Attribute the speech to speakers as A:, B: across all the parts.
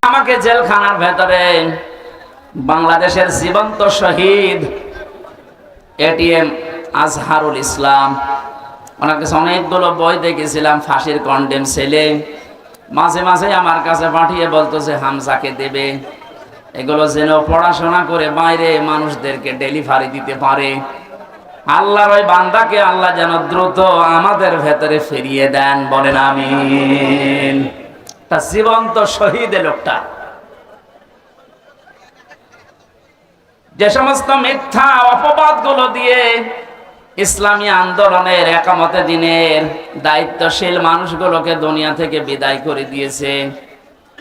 A: আমাকে জেলখানার ভেতরে বাংলাদেশের জীবন্ত শহীদ এটিএম আজহারুল ইসলাম, ওনার কাছে অনেকগুলো বই দেখেছিলাম, ফাঁসির কন্ডেম ছেলে। মাঝে মাঝে আমার কাছে পাঠিয়ে বলতো যে হামজাকে দেবে, এগুলো যেন পড়াশোনা করে বাইরে মানুষদেরকে ডেলিভারি দিতে পারে। আল্লাহর ওই বান্দাকে আল্লাহ যেন দ্রুত আমাদের ভেতরে ফিরিয়ে দেন, বলেন আমিন। তা জীবন্ত শহীদ লোকটা যে সমস্ত মিথ্যা অপবাদ গুলো দিয়ে ইসলামী আন্দোলনের একামতে দিনের দায়িত্বশীল মানুষগুলোকে দুনিয়া থেকে বিদায় করে দিয়েছে,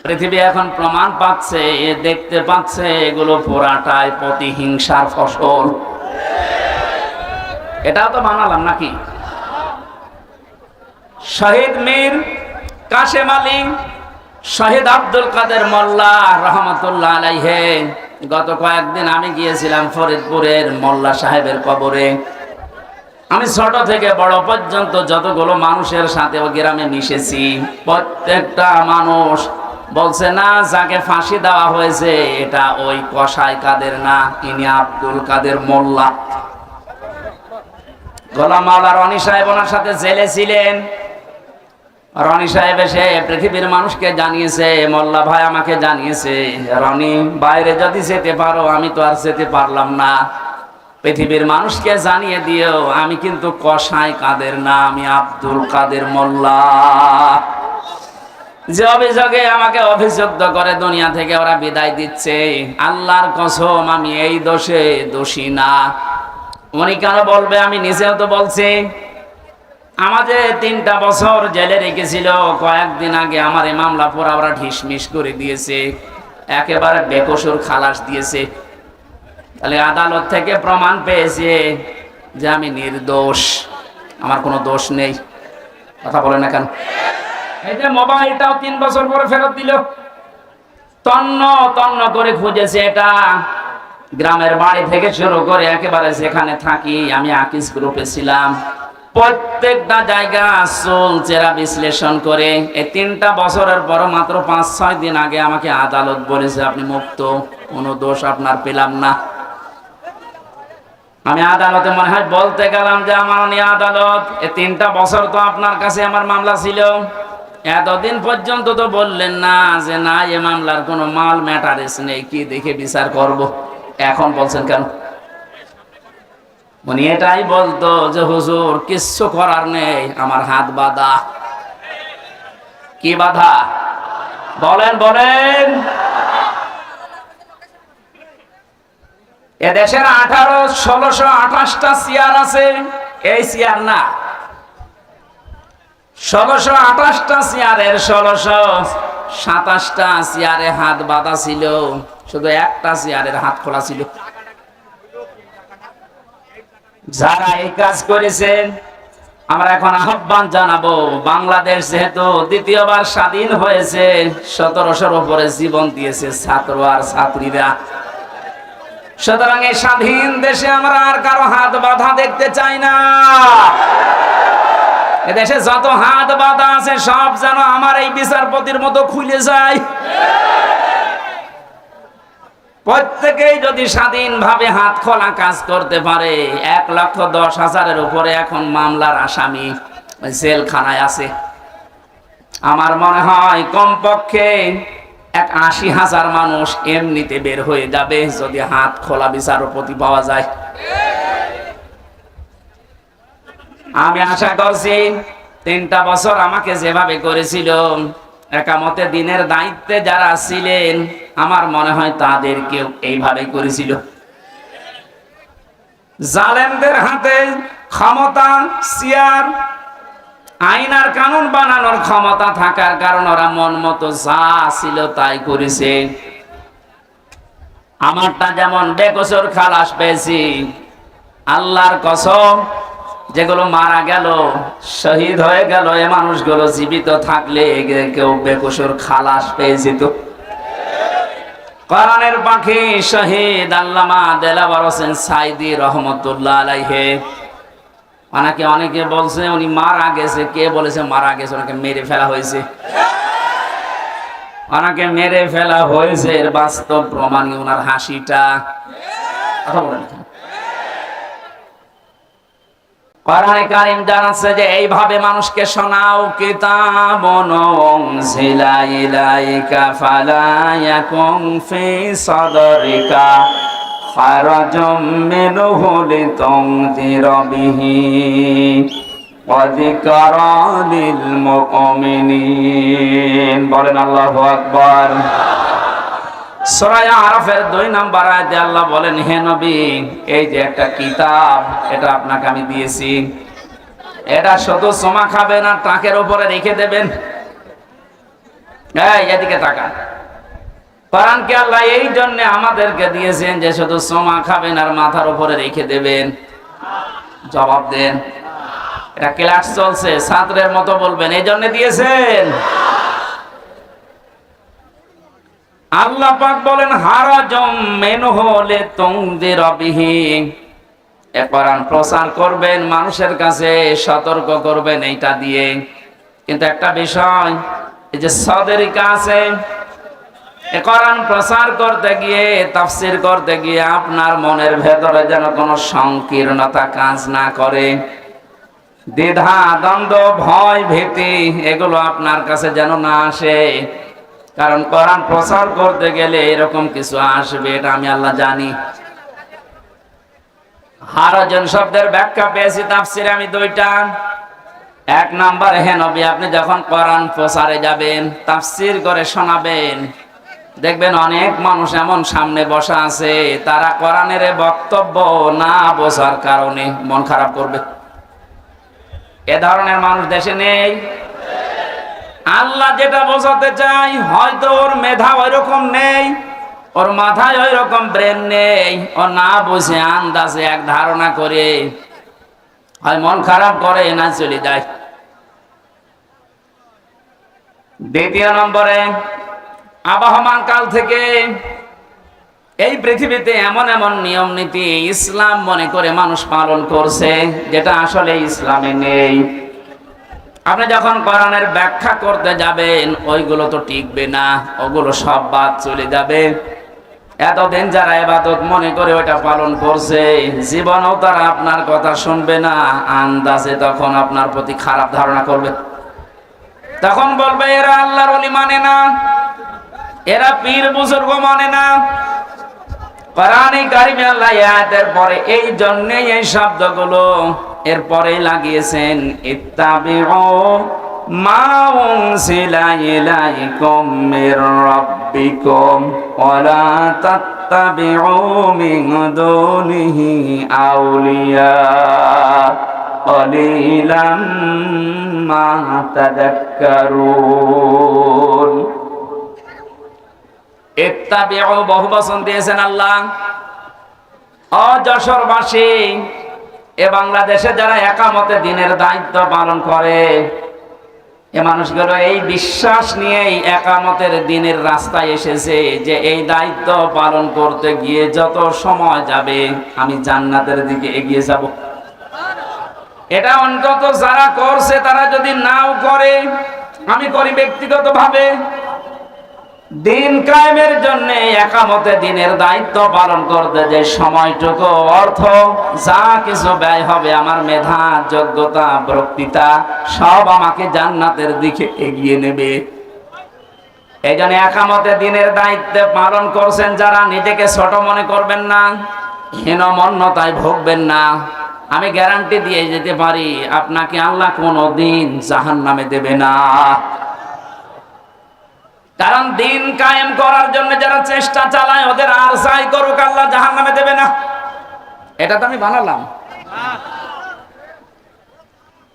A: পৃথিবী এখন প্রমাণ পাচ্ছে, দেখতে পাচ্ছে এগুলো পুরাটাই প্রতিহিংসার ফসল। এটাও তো বানালাম নাকি? শহীদ মীর কাশেম আলী, শহীদ আব্দুল কাদের মোল্লা রহমতুল্লাহ আলাইহে, গত কয়েকদিন আমি গিয়েছিলাম ফরিদপুরের মোল্লা সাহেবের কবরে। আমি ছোট থেকে বড় পর্যন্ত যতগুলো মানুষের সাথে ও গ্রামে মিশেছি, প্রত্যেকটা মানুষ বলছে না, যাকে ফাঁসি দেওয়া হয়েছে এটা ওই কসাই কাদের না, ইনি আব্দুল কাদের মোল্লা। গোলাম মাওলা রনি সাহেব ওনার সাথে জেলে ছিলেন। রনি সাহেব এসে পৃথিবীর মানুষকে জানিয়েছে, মোল্লা ভাই আমাকে জানিয়েছে, রনি বাইরে যদি যেতে পারো, আমি তো আর যেতে পারলাম না, পৃথিবীর মানুষকে জানিয়ে দিও আমি কিন্তু কসাই কাদের না, আমি আব্দুল কাদের মোল্লা। যে অভিযোগে আমাকে অভিযুক্ত করে দুনিয়া থেকে ওরা বিদায় দিচ্ছে, আল্লাহর কসম আমি এই দোষে দোষী না। উনি কেন বলবে? আমি নিজেও তো বলছি। আমাদের 3টা বছর জেলে রেখেছিল, কয়েকদিন আগে আমার এই মামলা পুরা ওরা ঢিসমিস করে দিয়েছে, একেবারে বেকসুর খালাস দিয়েছে। তাহলে আদালত থেকে প্রমাণ পেয়েছে যে আমি নির্দোষ, আমার কোনো দোষ নেই। কথা বলে না কেন? এই যে মোবাইলটাও 3 বছর পরে ফেরত দিল, তন্ন তন্ন করে খুঁজেছে। এটা গ্রামের বাড়ি থেকে শুরু করে একেবারে যেখানে থাকি, আমি আকিস গ্রুপে ছিলাম, প্রত্যেকটা জায়গা চুল চেরা বিশ্লেষণ করে এই 3টা বছরের পর মাত্র 5-6 দিন আগে আমাকে আদালত বলেছে আপনি মুক্ত, কোনো দোষ আপনার পেলাম না। আমি আদালতে মনে হয় বলতে গেলাম যে আমার আদালত, এই 3টা বছর তো আপনার কাছে আমার মামলা ছিল, এতদিন পর্যন্ত তো বললেন না যে না এ মামলার কোনো মাল ম্যাটারেস নেই, কি দেখে বিচার করব, এখন বলছেন কেন? উনি এটাই বলতো যে হুজুর কিচ্ছু করার নেই, আমার হাত বাঁধা। কি বাধা? বলেন বলেন। এদেশের 1628টা চেয়ার আছে, এই চেয়ার না, 1628টা চেয়ারের 1627টা চেয়ারে হাত বাঁধা ছিল, শুধু একটা চেয়ারের হাত খোলা ছিল। যারা এই কাজ করেছেন আমরা এখন আহ্বান জানাবো, বাংলাদেশ যেহেতু দ্বিতীয়বার স্বাধীন হয়েছে, 1700-র উপরে জীবন দিয়েছে ছাত্র আর ছাত্রীরা, সুতরাং এই স্বাধীন দেশে আমরা আর কারো হাত বাঁধা দেখতে চাই না। এদেশে যত হাত বাঁধা আছে সব যেন আমার এই বিচারপতির মতো খুলে যায়। প্রত্যেকেই যদি স্বাধীনভাবে হাত খোলা কাজ করতে পারে, 1,10,000-এর উপরে এখন মামলার আসামি জেলখানায় আছে। আমার মনে হয় কমপক্ষে 80,000 মানুষ এমনিতে বের হয়ে যাবে যদি হাত খোলা বিচারপতি পাওয়া যায়। আমি আশা করছি 3টা বছর আমাকে যেভাবে করেছিল, একামতে দিনের দায়িত্বে যারা ছিলেন আমার মনে হয় তাদেরকেও এইভাবে করেছিল। জালেমদের হাতে ক্ষমতা, চেয়ার, আইন আর কানুন বানানোর ক্ষমতা থাকার কারণে ওরা মন মতো যা ছিল তাই করেছে। আমারটা যেমন বেকসুর খালাস পেয়েছি, আল্লাহর কসম যেগুলো মারা গেল, শহীদ হয়ে গেল, এ মানুষগুলো জীবিত থাকলে কেউ বেকসুর খালাস পেয়ে যেত। কোরআনের পাখি শহীদ আল্লামা দেলাওয়ার হোসেন সাইদি রহমতুল্লাহ আলাইহি, অনেকে বলছে উনি মারা গেছে, কে বলেছে মারা গেছে? ওনাকে মেরে ফেলা হয়েছে। ওনাকে মেরে ফেলা হয়েছে, এর বাস্তব প্রমাণ ওনার হাসিটা। কথা বলেন। কোরআনে কারীম জানাচ্ছে যে এইভাবে মানুষকে শোনাও, কিতাবুন উনজিলা ইলাইকা ফালা ইয়াকুম ফি সাদরিকা হারাজুম মিনহু লিতুনযিরা বিহি ওয়া যিকরা লিল মুমিনিন। বলেন আল্লাহু আকবার। সূরা আরাফের 2 নম্বর আয়াতে আল্লাহ বলেন, হে নবী, এই যে একটা কিতাব, এটা আপনাকে আমি দিয়েছি, এটা শুধু সোমা খাবে না, টাকের উপরে রেখে দেবেন। এই এদিকে তাকান। কোরআনকে আল্লাহ এই জন্য আমাদেরকে দিয়েছেন যে শুধু সোমা খাবেন আর মাথার উপরে রেখে দেবেন। জবাব দেন। এটা ক্লাস চলছে, ছাত্রের মতো বলবেন, এই জন্য দিয়েছেন। আল্লাহ পাক বলেন হারাজুম মিনহু লিতুনযিরা বিহি, এ কোরআন প্রচার করবেন, মানুষের কাছে সতর্ক করবেন এইটা দিয়ে। কিন্তু একটা বিষয়, এই যে সাদরিকা আছে, এ কোরআন প্রচার করতে গিয়ে, তাফসীর করতে গিয়ে আপনার মনের ভেতরে যেন কোনো সংকীর্ণতা কাজ না করে, দ্বিধা দ্বন্দ্ব ভয় ভীতি এগুলো আপনার কাছে যেন না আসে। কারণ কোরআন প্রচার করতে গেলে এরকম কিছু আসবে, এটা আমি আল্লাহ জানি। হারাজন শব্দের ব্যাখ্যা পেয়েছি তাফসীরে আমি 2টা। 1 নাম্বার, হে নবী, আপনি যখন কোরআন প্রচারে যাবেন, তাফসীর করে শোনাবেন, দেখবেন অনেক মানুষ এমন সামনে বসা আছে, তারা কোরআনের বক্তব্য না বোঝার কারণে মন খারাপ করবে। এ ধরনের মানুষ দেশে নেই। আল্লাহ যেটা বোঝাতে চাই, হয়তো ওর মেধা ওইরকম নেই, ওর মাথায় ওইরকম ব্রেন নেই, ও না বুঝে আন্দাজে এক ধারণা করে হয় মন খারাপ করে, না চলে যায়। 2 নম্বরে, আবহমান কাল থেকে এই পৃথিবীতে এমন এমন নিয়ম নীতি ইসলাম মনে করে মানুষ পালন করছে, যেটা আসলে ইসলামে নেই। আপনি যখন কোরআনের ব্যাখ্যা করতে যাবেন, ওইগুলো তো টিকবে না, ওগুলো সব বাদ চলে যাবে। এতদিন যারা ইবাদত মনে করে ওইটা পালন করছে, জীবনেও তারা আপনার কথা শুনবে না, আন্দাজে তখন আপনার প্রতি খারাপ ধারণা করবে। তখন বলবে এরা আল্লাহর ওলি মানে না, এরা পীর বুজুর্গ মানে না। কোরআনে কারিমে আল্লাহ আয়াতের পরে এই জন্যই এই শব্দগুলো এরপরে লাগিয়েছেন, ইত্তাবিউ মা উনজিলা ইলাইকুম মির রাব্বিকুম ওয়া লা তাত্তাবিউ মিন দুনিহি আউলিয়া ক্বালিলাম মা তাযাক্কারুন। ইত্তাবিউ বহুবচন দিয়েছেন আল্লাহ। ও যশোরবাসী, এ বাংলাদেশে যারা একামতে দিনের দায়িত্ব পালন করে, এ মানুষগুলো এই বিশ্বাস নিয়েই একামতের দিনের রাস্তায় এসেছে যে এই দায়িত্ব পালন করতে গিয়ে যত সময় যাবে আমি জান্নাতের দিকে এগিয়ে যাব। এটা অন্তত যারা করছে, তারা যদি নাও করে, আমি করি ব্যক্তিগতভাবে, দিন কায়েমের জন্য একামতে দিনের দায়িত্ব পালন করতে যে সময়টুকু অর্থ যা কিছু ব্যয় হবে, আমার মেধা যোগ্যতা বক্তৃতা সব আমাকে জান্নাতের দিকে এগিয়ে নেবে। এই জন্য একামতে দিনের দায়িত্ব পালন করছেন যারা, নিজেকে ছোট মনে করবেন না, হীনমন্যতায় ভুগবেন না। আমি গ্যারান্টি দিয়ে যেতে পারি, আপনাকে আল্লাহ কোনোদিন জাহান্নামে দেবে না। কারণ দিন কায়েম করার জন্য যারা চেষ্টা চালায়, ওদের আর যাই করুক আল্লাহ জাহান্নামে দেবে না। এটা তো আমি বানালাম।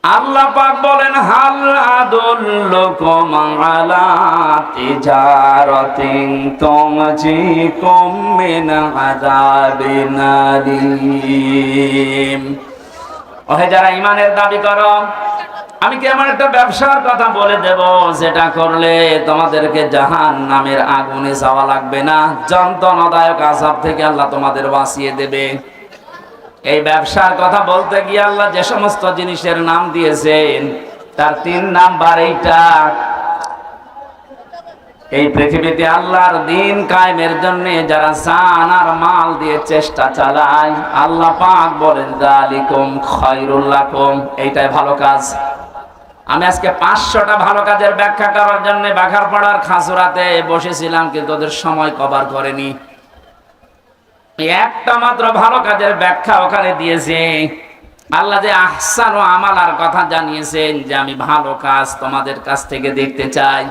A: আল্লাহ পাক বলেন, হাল আদুল্লুকুম আলা তিজারাতিন তুনজিকুম মিন আযাবিন আলীম। ওহে যারা ঈমানের দাবি করো, আমি কি এমন একটা ব্যবসার কথা বলে দেব যেটা করলে তোমাদেরকে জাহান্নামের আগুনে যাওয়া লাগবে না, যন্ত্রণাদায়ক আযাব থেকে আল্লাহ তোমাদের বাঁচিয়ে দেবে। এই ব্যবসার কথা বলতে গিয়ে আল্লাহ যে সমস্ত জিনিসের নাম দিয়েছেন, তার 3 নাম্বার এইটা। এই পৃথিবীতে আল্লাহর দিন কায়েমের জন্য যারা জান আর মাল দিয়ে চেষ্টা চালায়, আল্লাহ পাক বলেন যালিকুম খায়রুল লাকুম, এইটাই ভালো কাজ। আমি আজকে 500টা ভালো কাজের ব্যাখ্যা করার জন্য বাঘারপাড়ার খাসুরাতে বসেছিলাম, কিন্তু ওদের সময় কভার করেনি। একটা মাত্র ভালো কাজের ব্যাখ্যা ওখানে দিয়েছে। আল্লাহ যে আহসান ও আমালার কথা জানিয়েছেন, যে আমি ভালো কাজ তোমাদের কাছ থেকে দেখতে চাই।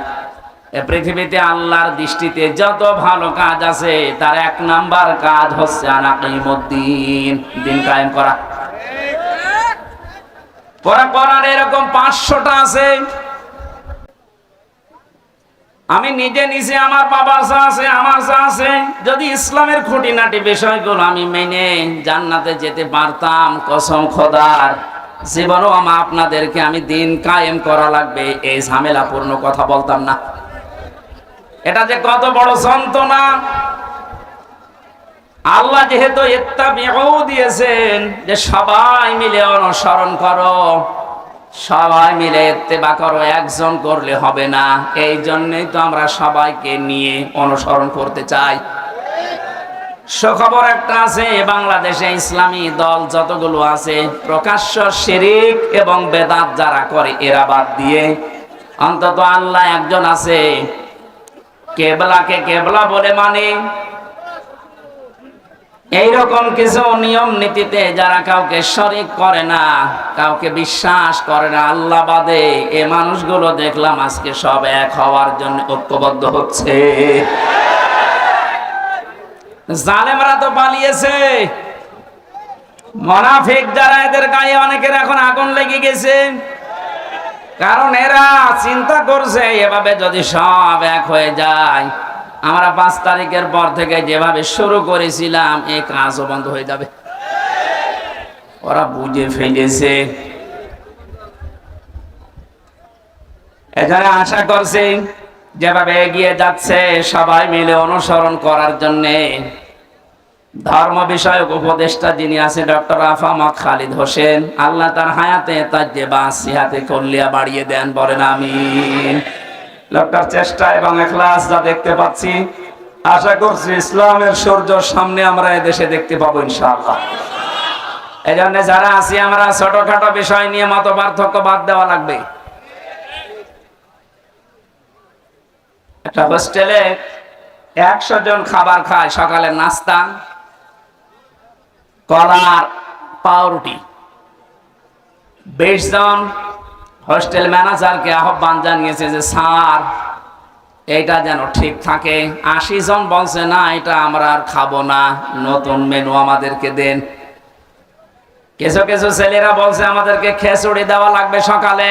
A: এ পৃথিবীতে আল্লাহর দৃষ্টিতে যত ভালো কাজ আছে, তার 1 নাম্বার কাজ হচ্ছে আনাকিমুদ্দিন, দিন কায়েম করা। কোরআন এরকম 500টা আছে। আমি নিজে আমার বাবার যা আছে, আমার যা আছে, যদি ইসলামের খুঁটিনাটি বিষয়গুলো আমি মেনে জান্নাতে যেতে পারতাম, কসম খোদার জীবনও আপনাদেরকে আমি দিন কায়েম করা লাগবে এই ঝামেলাপূর্ণ কথা বলতাম না। এটা যে কত বড় যন্ত্রণা। আল্লাহ যেহেতু ইত্তাবিউ দিয়েছেন, যে সবাই মিলে অনুসরণ করো, সবাই মিলে ইত্তেবা করো, একজন করলে হবে না। এই জন্যই তো আমরা সবাইকে নিয়ে অনুসরণ করতে চাই। সুখবর একটা আছে, বাংলাদেশে ইসলামী দল যতগুলো আছে, প্রকাশ্য শিরিক এবং বেদাত যারা করে এরা বাদ দিয়ে অন্তত আল্লাহ একজন আছে, কেবলাকে কেবলা বলে মানে। এইরকম কিছু নিয়ম নীতিতে যারা কাউকে শরীক করে না, কাউকে বিশ্বাস করে না আল্লাহ বাদে, এই মানুষগুলো দেখলাম আজকে সব এক হওয়ার জন্য ঐক্যবদ্ধ হচ্ছে। জালেমরা তো পালিয়েছে, মুনাফিক যারা, এদের গায়ে অনেকের এখন আগুন লেগে গেছে। কারণ এরা চিন্তা করছে, এভাবে যদি সব এক হয়ে যায়, আমরা 5 তারিখের পর থেকে যেভাবে শুরু করেছিলাম এই কাজও বন্ধ হয়ে যাবে। ওরা বুঝে ফেলেছে। এখানে আশা করছি যেভাবে এগিয়ে যাচ্ছে সবাই মিলে অনুসরণ করার জন্য ধর্ম বিষয়ক উপদেষ্টা যিনি আছে ডক্টর আফামত খালিদ হোসেন, আল্লাহ তার হায়াতে তাজ্জেবা সিহাতে কল্লিয়া বাড়িয়ে দেন, বলেন আমিন। লোকটার চেষ্টা এবং ইখলাস যা দেখতে পাচ্ছি, আশা করছি ইসলামের সূর্য সামনে আমরা এদেশে দেখতে পাবো ইনশাআল্লাহ। এই জন্য যারা আছি আমরা ছোটখাটো বিষয় নিয়ে মত পার্থক্য বাদ দেওয়া লাগবে। একটা হোস্টেলে 100 জন খাবার খায়, সকালের নাস্তা কলার পাউরুটি। 20 জন হোস্টেল ম্যানেজারকে আহ্বান জানিয়েছে যে স্যার এইটা যেন ঠিক থাকে। 80 জন বলছে না, এটা আমরা আর খাবো না, নতুন মেনু আমাদেরকে দেন। কিছু কিছু ছেলেরা বলছে আমাদেরকে খিচুড়ি দেওয়া লাগবে, সকালে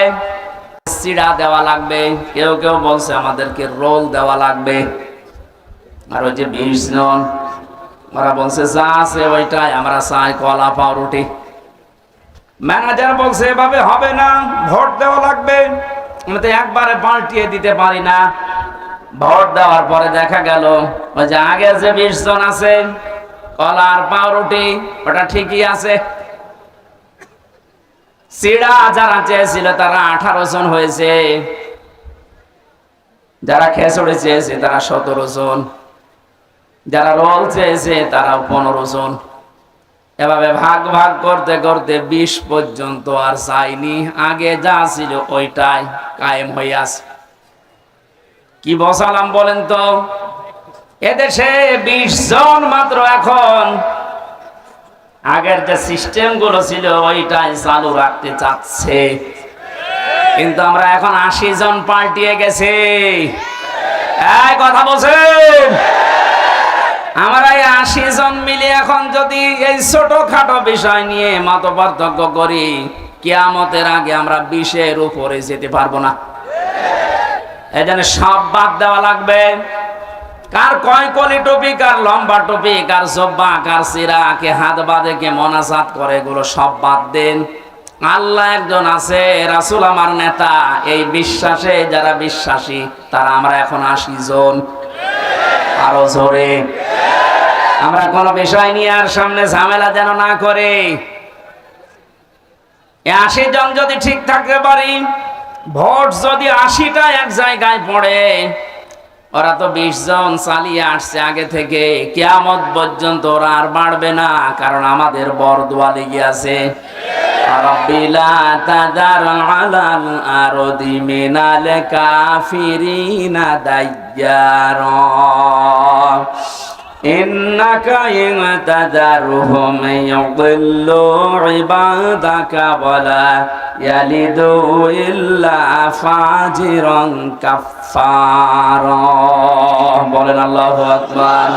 A: চিড়া দেওয়া লাগবে। কেউ কেউ বলছে আমাদেরকে রোল দেওয়া লাগবে। আর ওই যে 20 জন ওরা বলছে যা আছে ওইটাই আমরা চাই, কলা পাউরুটি। ম্যানেজার বলছে এভাবে হবে না, ভোট দেওয়া লাগবে। আমি তো একবারে পাল্টিয়ে দিতে পারি না। ভোট দেওয়ার পরে দেখা গেল ওই যে আগে যে 20 জন আছে, কলা আর পাউরুটি ওটা ঠিকই আছে। চিড়া যারা চেয়েছিল তারা 18 জন হয়েছে, যারা খিচুড়ি চেয়েছে তারা 17 জন, যারা রোল চেয়েছে তারা 15 জন। এভাবে ভাগ ভাগ করতে করতে 20 পর্যন্ত আর যায়নি। আগে যা ছিল ওইটাই কায়েম হয়ে আছে। কি বসালাম বলেন তো? এদেশে 20 জন মাত্র এখন আগের যে সিস্টেম গুলো ছিল ওইটাই চালু রাখতে চাচ্ছে, কিন্তু আমরা এখন 80 জন পাল্টিয়ে গেছে। এই কথা বলছেন? আমরা এই 80 জন মিলে এখন যদি এই ছোটখাটো বিষয় নিয়ে মত পার্থক্য করি, কিয়ামতের আগে আমরা 20-এর উপরে যেতে পারবো না। এই জন্য সব বাদ দেওয়া লাগবে। কার কয় কলি টুপি, কার লম্বা টুপি, কার জব্বা, কার সিরা, কে হাত বাঁধে, কে মোনাজাত করে, এগুলো সব বাদ দেন। আল্লাহ একজন আছে, রাসূল আমার নেতা, এই বিশ্বাসে যারা বিশ্বাসী তারা আমরা এখন 80 জন। আরো জোরে। আমরা কোনো বিষয় নিয়ে আর সামনে ঝামেলা যেন না করে। 80 জন যদি ঠিক থাকতে পারি, ভোট যদি 80টা এক জায়গায় পড়ে, ওরা তো 20 জন চালিয়ে আসছে আগে থেকে, কিয়ামত পর্যন্ত ওরা আর বাড়বে না, কারণ আমাদের বরদোয়া লেগে আছে। রাব্বি লা তাযার আলাল আরদি মিনাল কাফিরিনা দাইয়ারা ইন্নাকা ইন তাযারহুম ইউদিল্লু ইবাদাকা ওয়ালা ইয়ালিদু ইল্লা ফাজিরান কাফফারা। বলেন আল্লাহু আকবার।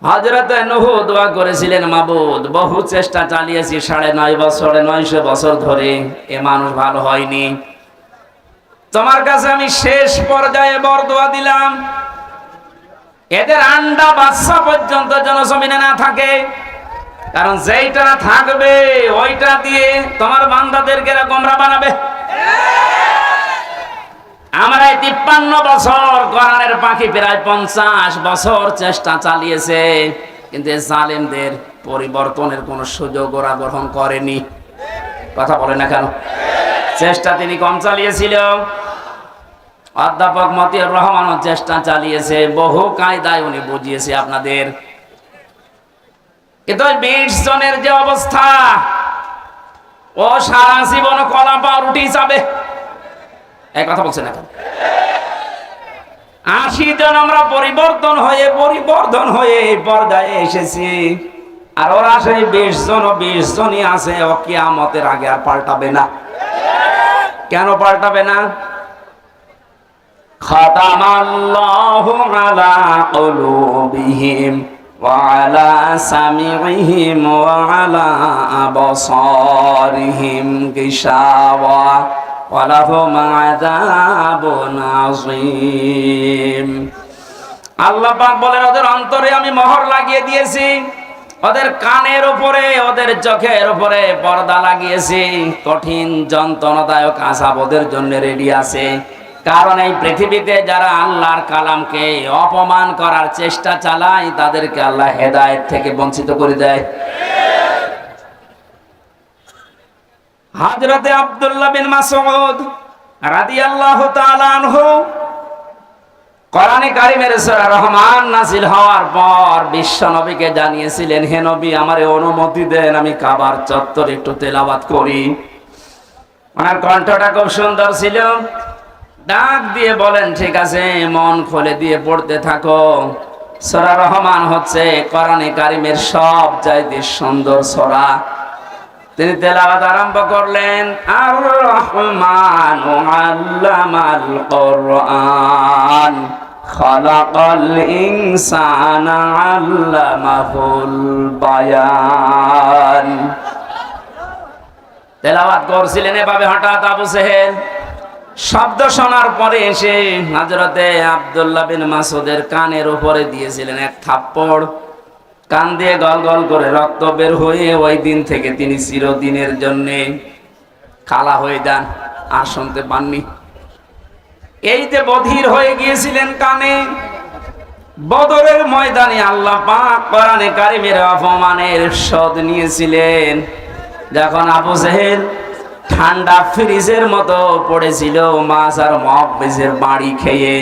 A: হযরত নূহ দোয়া করেছিলেন, মাবুদ বহু চেষ্টা চালিয়েছি 9.5 বছর 900 বছর ধরে, এ মানুষ ভালো হয়নি, তোমার কাছে আমি শেষ পর্যায়ে বরদোয়া দিলাম, এদের আন্ডা বাচ্চা পর্যন্ত যেন জমিনে না থাকে, কারণ যেইটা থাকবে ওইটা দিয়ে তোমার বান্দাদেরকে গোমরা বানাবে। আমরা 53 বছর, কোরআনের পাখি প্রায় 50 বছর চেষ্টা চালিয়েছে, কিন্তু জালেমদের পরিবর্তনের কোন সুযোগ ওরা গ্রহণ করেনি। কথা বলে না কেন? চেষ্টা তিনি কম চালিয়েছিল। অধ্যাপক মতিউর রহমানও চেষ্টা চালিয়েছে, বহু কায়দায় উনি বুঝিয়েছে আপনাদের, কিন্তু 20 জনের যে অবস্থা, ও সারা জীবন কলা পাউরুটি যাবে। এই কথা বলছে না কেন? 80 জন আমরা পরিবর্তন হয়ে এই পর্যায়ে এসেছি, আর ওরা সেই 20 জনই আছে, ও কিয়ামতের আগে আর পাল্টাবে না। কেন পাল্টাবে না? খাতামাল্লাহু আলা কুলুবিহিম ওয়া আলা সামিইহিম ওয়া আলা আবসারিহিম গিশাওয়া ওয়া লাহুম আযাবুন আযীম। আল্লাহ পাক বলেন, ওদের অন্তরে আমি মোহর লাগিয়ে দিয়েছি, ওদের কানের উপরে, ওদের চোখের উপরে পর্দা লাগিয়েছি, কঠিন যন্ত্রণাদায়ক আযাব ওদের জন্য রেডি আছে। কারণ এই পৃথিবীতে যারা আল্লাহর কালামকে অপমান করার চেষ্টা চালায়, তাদেরকে আল্লাহ হেদায়েত থেকে বঞ্চিত করে দেয়। হযরতে আব্দুল্লাহ বিন মাসউদ রাদিয়াল্লাহু তাআলা আনহু, কোরআনে কারীমের সূরা রহমান নাযিল হওয়ার পর বিশ্ব নবীকে জানিয়েছিলেন, হে নবী, আমারে অনুমতি দেন, আমি কাবার চত্বরে একটু তেলাওয়াত করি। ওনার কণ্ঠটা খুব সুন্দর ছিল, ডাক দিয়ে বলেন, ঠিক আছে, মন খুলে দিয়ে পড়তে থাকো। সূরা রহমান হচ্ছে কোরআনে কারীমের সবচাইতে সুন্দর সূরা। তিনি তেলাওয়াত আরম্ভ করলেন, আর রহমানু আল্লামাল কোরআন খালাকাল ইনসানা আল্লামাহুল বায়ান। তেলাওয়াত করছিলেন এভাবে, হঠাৎ আবু জেহেল শব্দ শোনার পরে এসে হযরতে আব্দুল্লাহ বিন মাসউদের কানের উপরে দিয়েছিলেন এক থাপ্পড়। কান দিয়ে গল গল করে রক্ত বের হয়ে ওই দিন থেকে তিনি চিরদিনের জন্য কালা হয়ে যান, আর শুনতে পাননি। এই যে বধির হয়ে গিয়েছিলেন কানে, বদরের ময়দানে আল্লাহ পাক কোরআনে কারীমের অপমানের শোধ নিয়েছিলেন। যখন আবু জেহেল ঠান্ডা ফ্রিজের মতো পড়েছিল মাছ আর মুহাব্বিজের বাড়ি খেয়ে,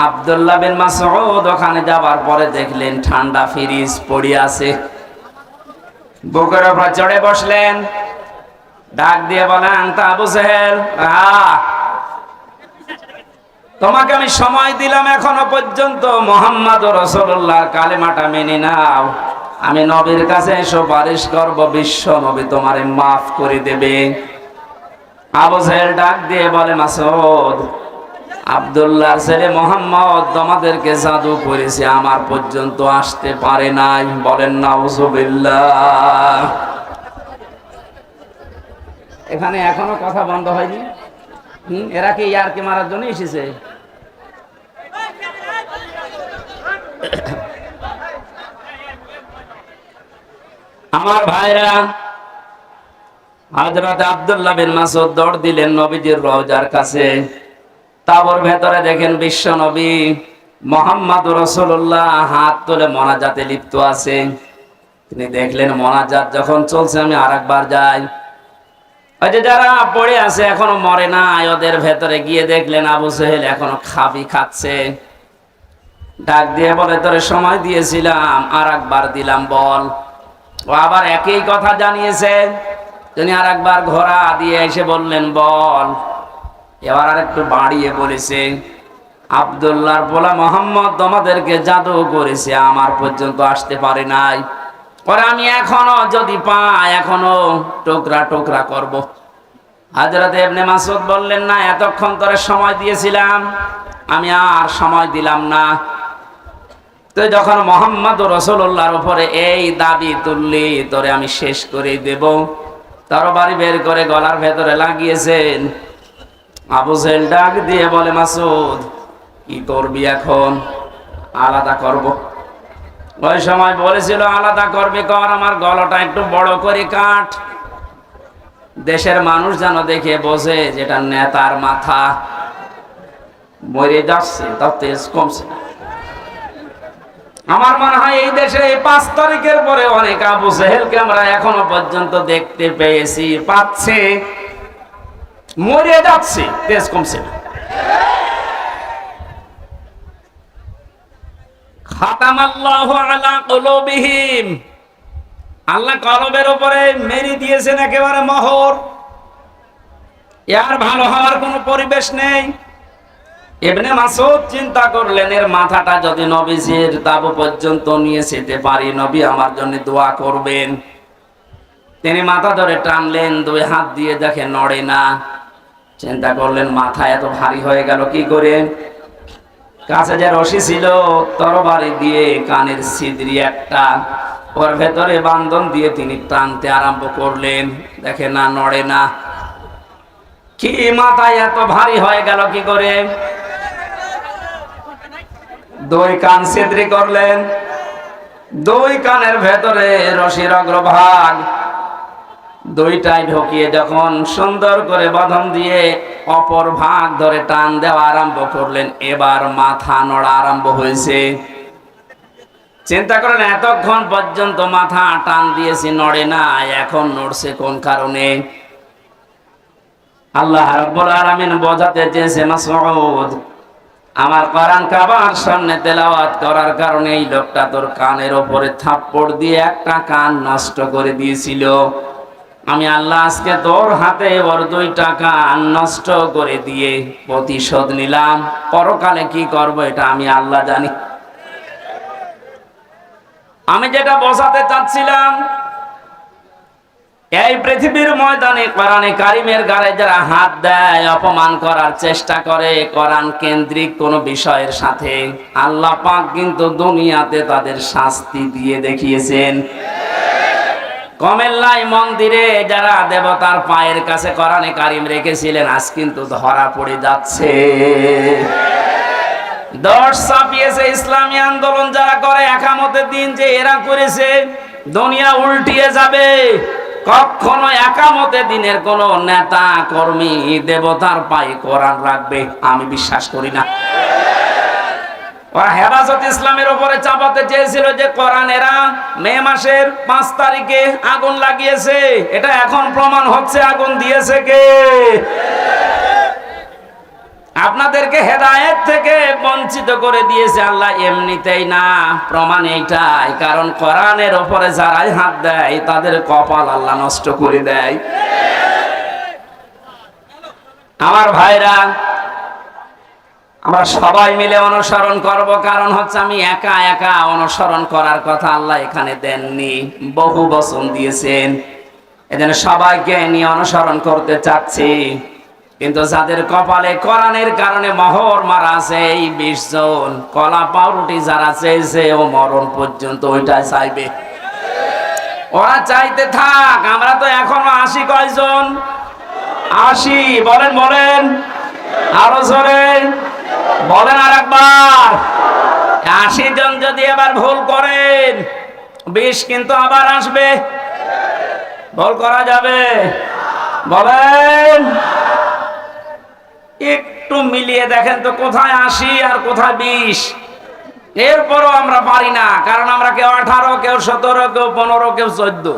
A: আব্দুল্লাহ বিন মাসউদ ওখানে যাবার পরে দেখলেন ঠান্ডা ফ্রিজ পড়ে আছে, বুকের উপর চড়ে বসলেন, ডাক দিয়ে বলেন, তা আবু জেহেল, তোমাকে আমি সময় দিলাম, এখনো পর্যন্ত মুহাম্মদুর রাসূলুল্লাহর কালেমাটা মেনে নাও, আমি নবীর কাছে সুপারিশ করব, বিশ্ব নবী তোমারে মাফ করে দেবে। আবু জেহেল ডাক দিয়ে বলে, মাসউদ, আব্দুল্লাহর ছেলে মুহাম্মদ তোমাদেরকে জাদু করেছে, আমার পর্যন্ত আসতে পারে নাই। বলেন নাউযুবিল্লাহ। এখানে এখনো কথা বন্ধ হয়নি। এরা কি ইয়ারকি মারার জন্য এসেছে? আমার ভাইরা, হযরত আব্দুল্লাহ বিন মাসউদ দৌড় দিলেন নবীজির রওজার কাছে। তাবর ভেতরে দেখেন বিশ্ব নবী মুহাম্মদুর রাসূলুল্লাহ হাত তুলে মোনাজাতে লিপ্ত আছে। তিনি দেখলেন মোনাজাত যখন চলছে, আমি আরেকবার যাই। ওই যে যারা পড়ে আছে এখনো মরে না, ওদের ভেতরে গিয়ে দেখলেন আবু জেহেল এখনো খাচ্ছে। ডাক দিয়ে বলে, তোরে সময় দিয়েছিলাম, আর একবার দিলাম, বল। ও আবার একই কথা জানিয়েছে। তিনি আর একবার ঘোড়া দিয়ে এসে বললেন, বল। এবার আর একটু বাড়িয়ে বলেছে, আব্দুল্লাহর পোলা মোহাম্মদ তোমাদেরকে জাদু করেছে, আমার পর্যন্ত আসতে পারে নাই। পরে আমি এখনো যদি পাই, এখনো টুকরা টুকরা করব। হযরত ইবনে মাসউদ বললেন, না, এতক্ষণ তোরে সময় দিয়েছিলাম, আমি আর সময় দিলাম না। তুই যখন মুহাম্মদ রাসূলুল্লাহর উপরে এই দাবি তুললি, তোরে আমি শেষ করে দেব। তরবারি বের করে গলার ভেতরে লাগিয়েছেন। আবু জেহেল ডাক দিয়ে বলে, মাসউদ, কি করবি এখন? আলাদা করব। ওই সময় বলেছিল, আলাদা করবি কর, আমার গলাটা একটু বড় করে কাট, দেশের মানুষ যেন দেখে বোঝে যেটা নেতার মাথা। মরে যাচ্ছে, তার তেজ কমছে। আমার মনে হয় এই দেশে এই 5 তারিখের পরে অনেক আবু জেহেলকে আমরা এখনো পর্যন্ত দেখতে পেয়েছি, পাচ্ছে, মরে যাচ্ছে, তেজ কমছে না। খাতামাল্লাহু আলা কুলুবিহিম, আল্লাহ কলবের উপরে মেরে দিয়েছেন একেবারে মোহর। এর ভালো হওয়ার কোনো পরিবেশ নেই। ইবনে মাসউদ চিন্তা করলেন, এর মাথাটা যদি নবীজির তাবু পর্যন্ত নিয়ে যেতে পারি, নবী আমার জন্য দোয়া করবেন। তিনি মাথা ধরে টানলেন, 2 হাত দিয়ে দেখে নড়ে না। চিন্তা করলেন, মাথা এত ভারী হয়ে গেল কি করে? কাছে যে রশি ছিল, তরবারি দিয়ে কানের ছিদ্রি একটা, ওর ভেতরে বান্ধন দিয়ে তিনি টানতে আরম্ভ করলেন। দেখে না, নড়ে না। কি মাথায় এত ভারী হয়ে গেল কি করে? 2 কান ছিদ্রি করলেন। 2 কানের ভেতরে রশির অগ্রভাগ 2টাই ঢুকিয়ে যখন সুন্দর করে বাঁধন দিয়ে অপর ভাগ ধরে টান দেওয়া আরম্ভ করলেন, এবার মাথা নড়া আরম্ভ হয়েছে। চিন্তা করেন, এতক্ষণ পর্যন্ত মাথা টান দিয়েছি, নড়ে না, এখন নড়ছে কোন কারণে? আল্লাহ রাব্বুল আলামিন বোঝাতে চেয়েছে, মাসউদ, আমার কোরআন কাবার সামনে তেলাওয়াত করার কারণে এই লোকটা তোর কানের উপরে থাপ্পড় দিয়ে একটা কান নষ্ট করে দিয়েছিল। আমি আল্লাহ আজকে তোর হাতে ওর 2টা কান নষ্ট করে দিয়ে প্রতিশোধ নিলাম। পরকালে কি করব এটা আমি আল্লাহ জানি। আমি যেটা বোঝাতে চাচ্ছিলাম, এই পৃথিবীর ময়দানে কোরআনে কারিমের গায়ে যারা হাত দেয়, অপমান করার চেষ্টা করে কোরআন কেন্দ্রিক কোন বিষয়ের সাথে, আল্লাহ পাক কিন্তু দুনিয়াতে তাদের শাস্তি দিয়ে দেখিয়েছেন। কমেল্লাই মন্দিরে যারা দেবতার পায়ের কাছে কোরআনে কারিম রেখেছিলেন, আজ কিন্তু ধরা পড়ে যাচ্ছে। দশ ছাপিয়েছে ইসলামী আন্দোলন যারা করে, একামতের দিন যে এরা করেছে, দুনিয়া উল্টিয়ে যাবে। কখনো একামতের দিনের কোন নেতা কর্মী দেবতার পায়ে কোরআন রাখবে আমি বিশ্বাস করি না। ওরা হেফাজত ইসলামের উপরে চাপাতে চেয়েছিল যে কোরআন এরা মে মাসের 5 তারিখে আগুন লাগিয়েছে। এটা এখন প্রমাণ হচ্ছে আগুন দিয়েছে কে? আপনাদেরকে হেদায়েত থেকে বঞ্চিত করে দিয়েছে আল্লাহ এমনিতেই না, প্রমাণ এইটাই। কারণ কোরআনের উপরে যারাই হাত দেয় তাদের কপাল আল্লাহ নষ্ট করে দেয়। আমার ভাইরা, আমরা সবাই মিলে অনুসরণ করব, কারণ হচ্ছে আমি একা একা অনুসরণ করার কথা আল্লাহ এখানে দেননি, বহু বচন দিয়েছেন। এজন্য সবাইকে নিয়ে অনুসরণ করতে চাচ্ছি। কিন্তু যাদের কপালে কোরআনের কারণে মোহর মারা আছে, এই 20 জন, কলা পাউরুটি যারা চেয়েছে ও মরণ পর্যন্ত ওইটাই চাইবে। ওরা চাইতে থাক, আমরা তো এখনো 80 কয়জন? 80 বলেন, বলেন আরো জোরে বলেন আর একবার। 80 জন যদি এবার ভুল করেন, 20 কিন্তু আবার আসবে। ভুল করা যাবে? বলেন, একটু মিলিয়ে দেখেন তো কোথায় 80 আর কোথায় 20। এরপরও আমরা পারি না, কারণ আমরা কেউ 18, কেউ 17, কেউ 15, কেউ 14।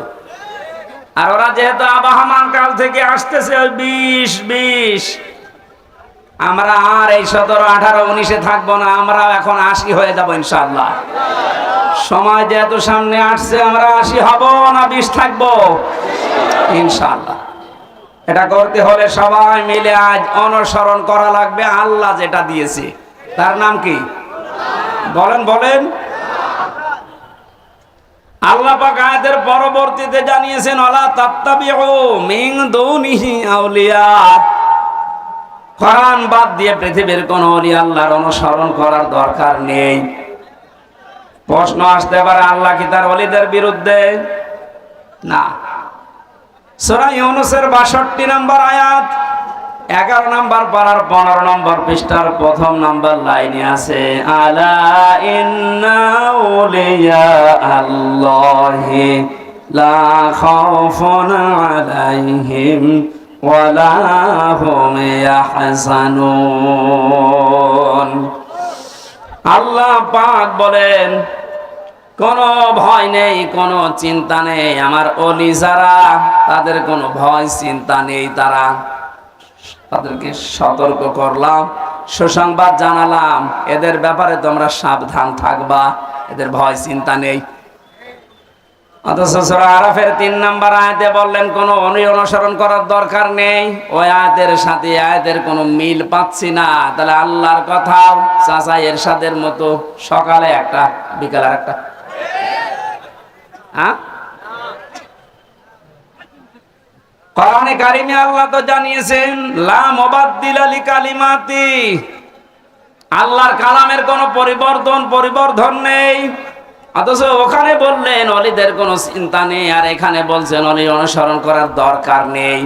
A: আর ওরা যেহেতু আবাহমান কাল থেকে আসতেছে ওই 20 আমরা আর এই 17, 18, 19-এ থাকবো না, আমরা এখন 80 হয়ে যাবো ইনশাআল্লাহ। সময় যেহেতু সামনে আসছে, আমরা 80 হব না 20 থাকবো ইনশাআল্লাহ। এটা করতে হলে সবাই মিলে আজ অনুসরণ করা লাগবে আল্লাহ যেটা দিয়েছে। তার নাম কি? বলেন বলেন। আল্লাহ পাক আয়াতের পরবর্তীতে জানিয়েছেন, ওয়ালা তাত্তাবিউ মিন দুনিহি আউলিয়া। কোরআন বাদ দিয়ে পৃথিবীর কোন ওলি আল্লাহর অনুসরণ করার দরকার নেই। প্রশ্ন আসতে পারে, আল্লাহ কি তার ওলিদের বিরুদ্ধে? না। সূরা ইউনূসের 62 নম্বর আয়াত, 11 নম্বর পারার 15 নম্বর পৃষ্ঠার 1ম নম্বর লাইনে আছে, আলা ইন্না আউলিয়া আল্লাহি লা খাউফুন আলাইহিম ওয়ালা হুম ইয়াহজানুন। আল্লাহ পাক বলেন, কোনো ভয় নেই, কোনো চিন্তা নেই আমার ওলি যারা, তাদের কোনো ভয় চিন্তা নেই। তাদেরকে সতর্ক করলাম, সুসংবাদ জানালাম, এদের ব্যাপারে তোমরা সাবধান থাকবা, এদের ভয় চিন্তা নেই। অথচ সূরা আরাফের 3 নম্বর আয়াতে বললেন কোনো অনুসরণ করার দরকার নেই। ওই আয়াতের সাথে আয়াতের কোনো মিল পাচ্ছি না। তাহলে আল্লাহর কথাও চাচা এরশাদের মতো, সকালে একটা বিকালে একটা। কোরআনে কারিমে আল্লাহ তো জানিয়েছেন, লা মুবাদদিলা লিকালিমাতি, আল্লাহর কালামের কোনো পরিবর্ধন নেই। অথচ ওখানে বললেন ওলিদের কোনো চিন্তা নেই, আর এখানে বলছেন ওলি অনুসরণ করার দরকার নেই।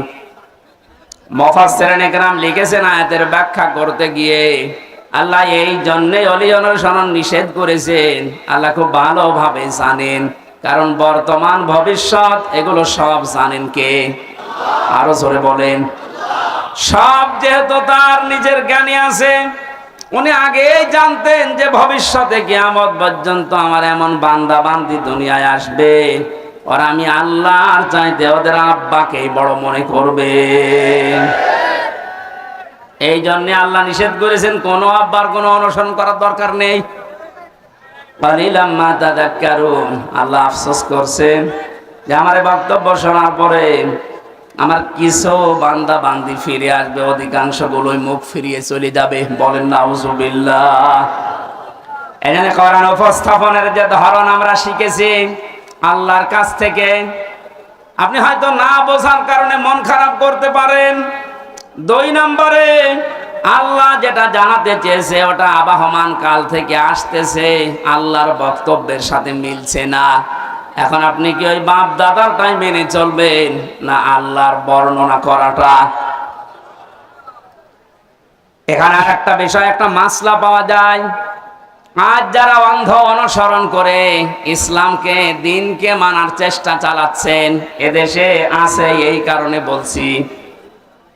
A: মুফাসসিরিন ইকরাম লিখেছেন, আয়াতের ব্যাখ্যা করতে গিয়ে আল্লাহ এই জন্যই ওলি অনুসরণ নিষেধ করেছেন। আল্লাহ খুব ভালোভাবে জানেন, কারণ বর্তমান ভবিষ্যৎ এগুলো সব জানেন কে? আরো জোরে বলেন। সব যেহেতু তার নিজের জ্ঞানে আছে, উনি আগেই জানতেন যে ভবিষ্যতে কিয়ামত পর্যন্ত আমার এমন বান্দা বান্দি দুনিয়ায় আসবে, আর আমি আল্লাহর চাইতে ওদের আব্বাকেই বড় মনে করবে। এই জন্য আল্লাহ নিষেধ করেছেন কোন আব্বার কোনো অনুসরণ করার দরকার নেই। কালিলাম মা তাযাক্কারুন। আল্লাহ আফসোস করছেন যে আমার বক্তব্য শোনার পরে আমার কিছু বান্দা বান্দি ফিরে আসবে, অধিকাংশ গুলোই মুখ ফিরিয়ে চলে যাবে। বলেন নাউজুবিল্লাহ। এখানে কোরআন উপস্থাপনের যে ধরন আমরা শিখেছি আল্লাহর কাছ থেকে, আপনি হয়তো না বোঝার কারণে মন খারাপ করতে পারেন। 2 নম্বরে আল্লাহ যেটা জানাতে চেয়েছে ওটা আবাহমান কাল থেকে আসতেছে, আল্লাহর বক্তব্যের সাথে মিলছে না। এখন আপনি কি ওই বাপ দাদারটাই মেনে চলবেন, না আল্লাহর বর্ণনা করাটা? এখানে আর একটা বিষয়, একটা মাসলা পাওয়া যায়। আজ যারা অন্ধ অনুসরণ করে ইসলামকে, দিনকে মানার চেষ্টা চালাচ্ছেন, এদেশে আছে। এই কারণে বলছি,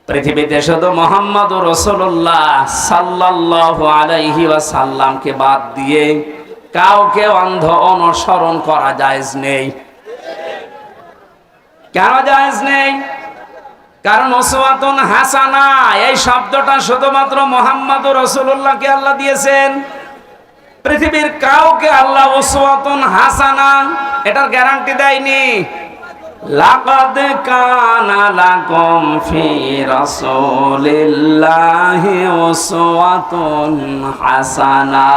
A: পৃথিবীতে শুধু মুহাম্মদুর রাসূলুল্লাহ সাল্লাল্লাহু আলাইহি ওয়াসাল্লামকে বাদ দিয়ে কাউকে অন্ধ অনুসরণ করা জায়েজ নেই। কেন জায়েজ নেই? কারণ উসওয়াতুন হাসানা এই শব্দটা শুধুমাত্র মুহাম্মদুর রাসূলুল্লাহকে আল্লাহ দিয়েছেন। পৃথিবীর কাউকে আল্লাহ উসওয়াতুন হাসানা এটার গ্যারান্টি দেয়নি। লাকাদ কানা লাকুম ফি রাসূলিল্লাহি উসওয়াতুন হাসানা,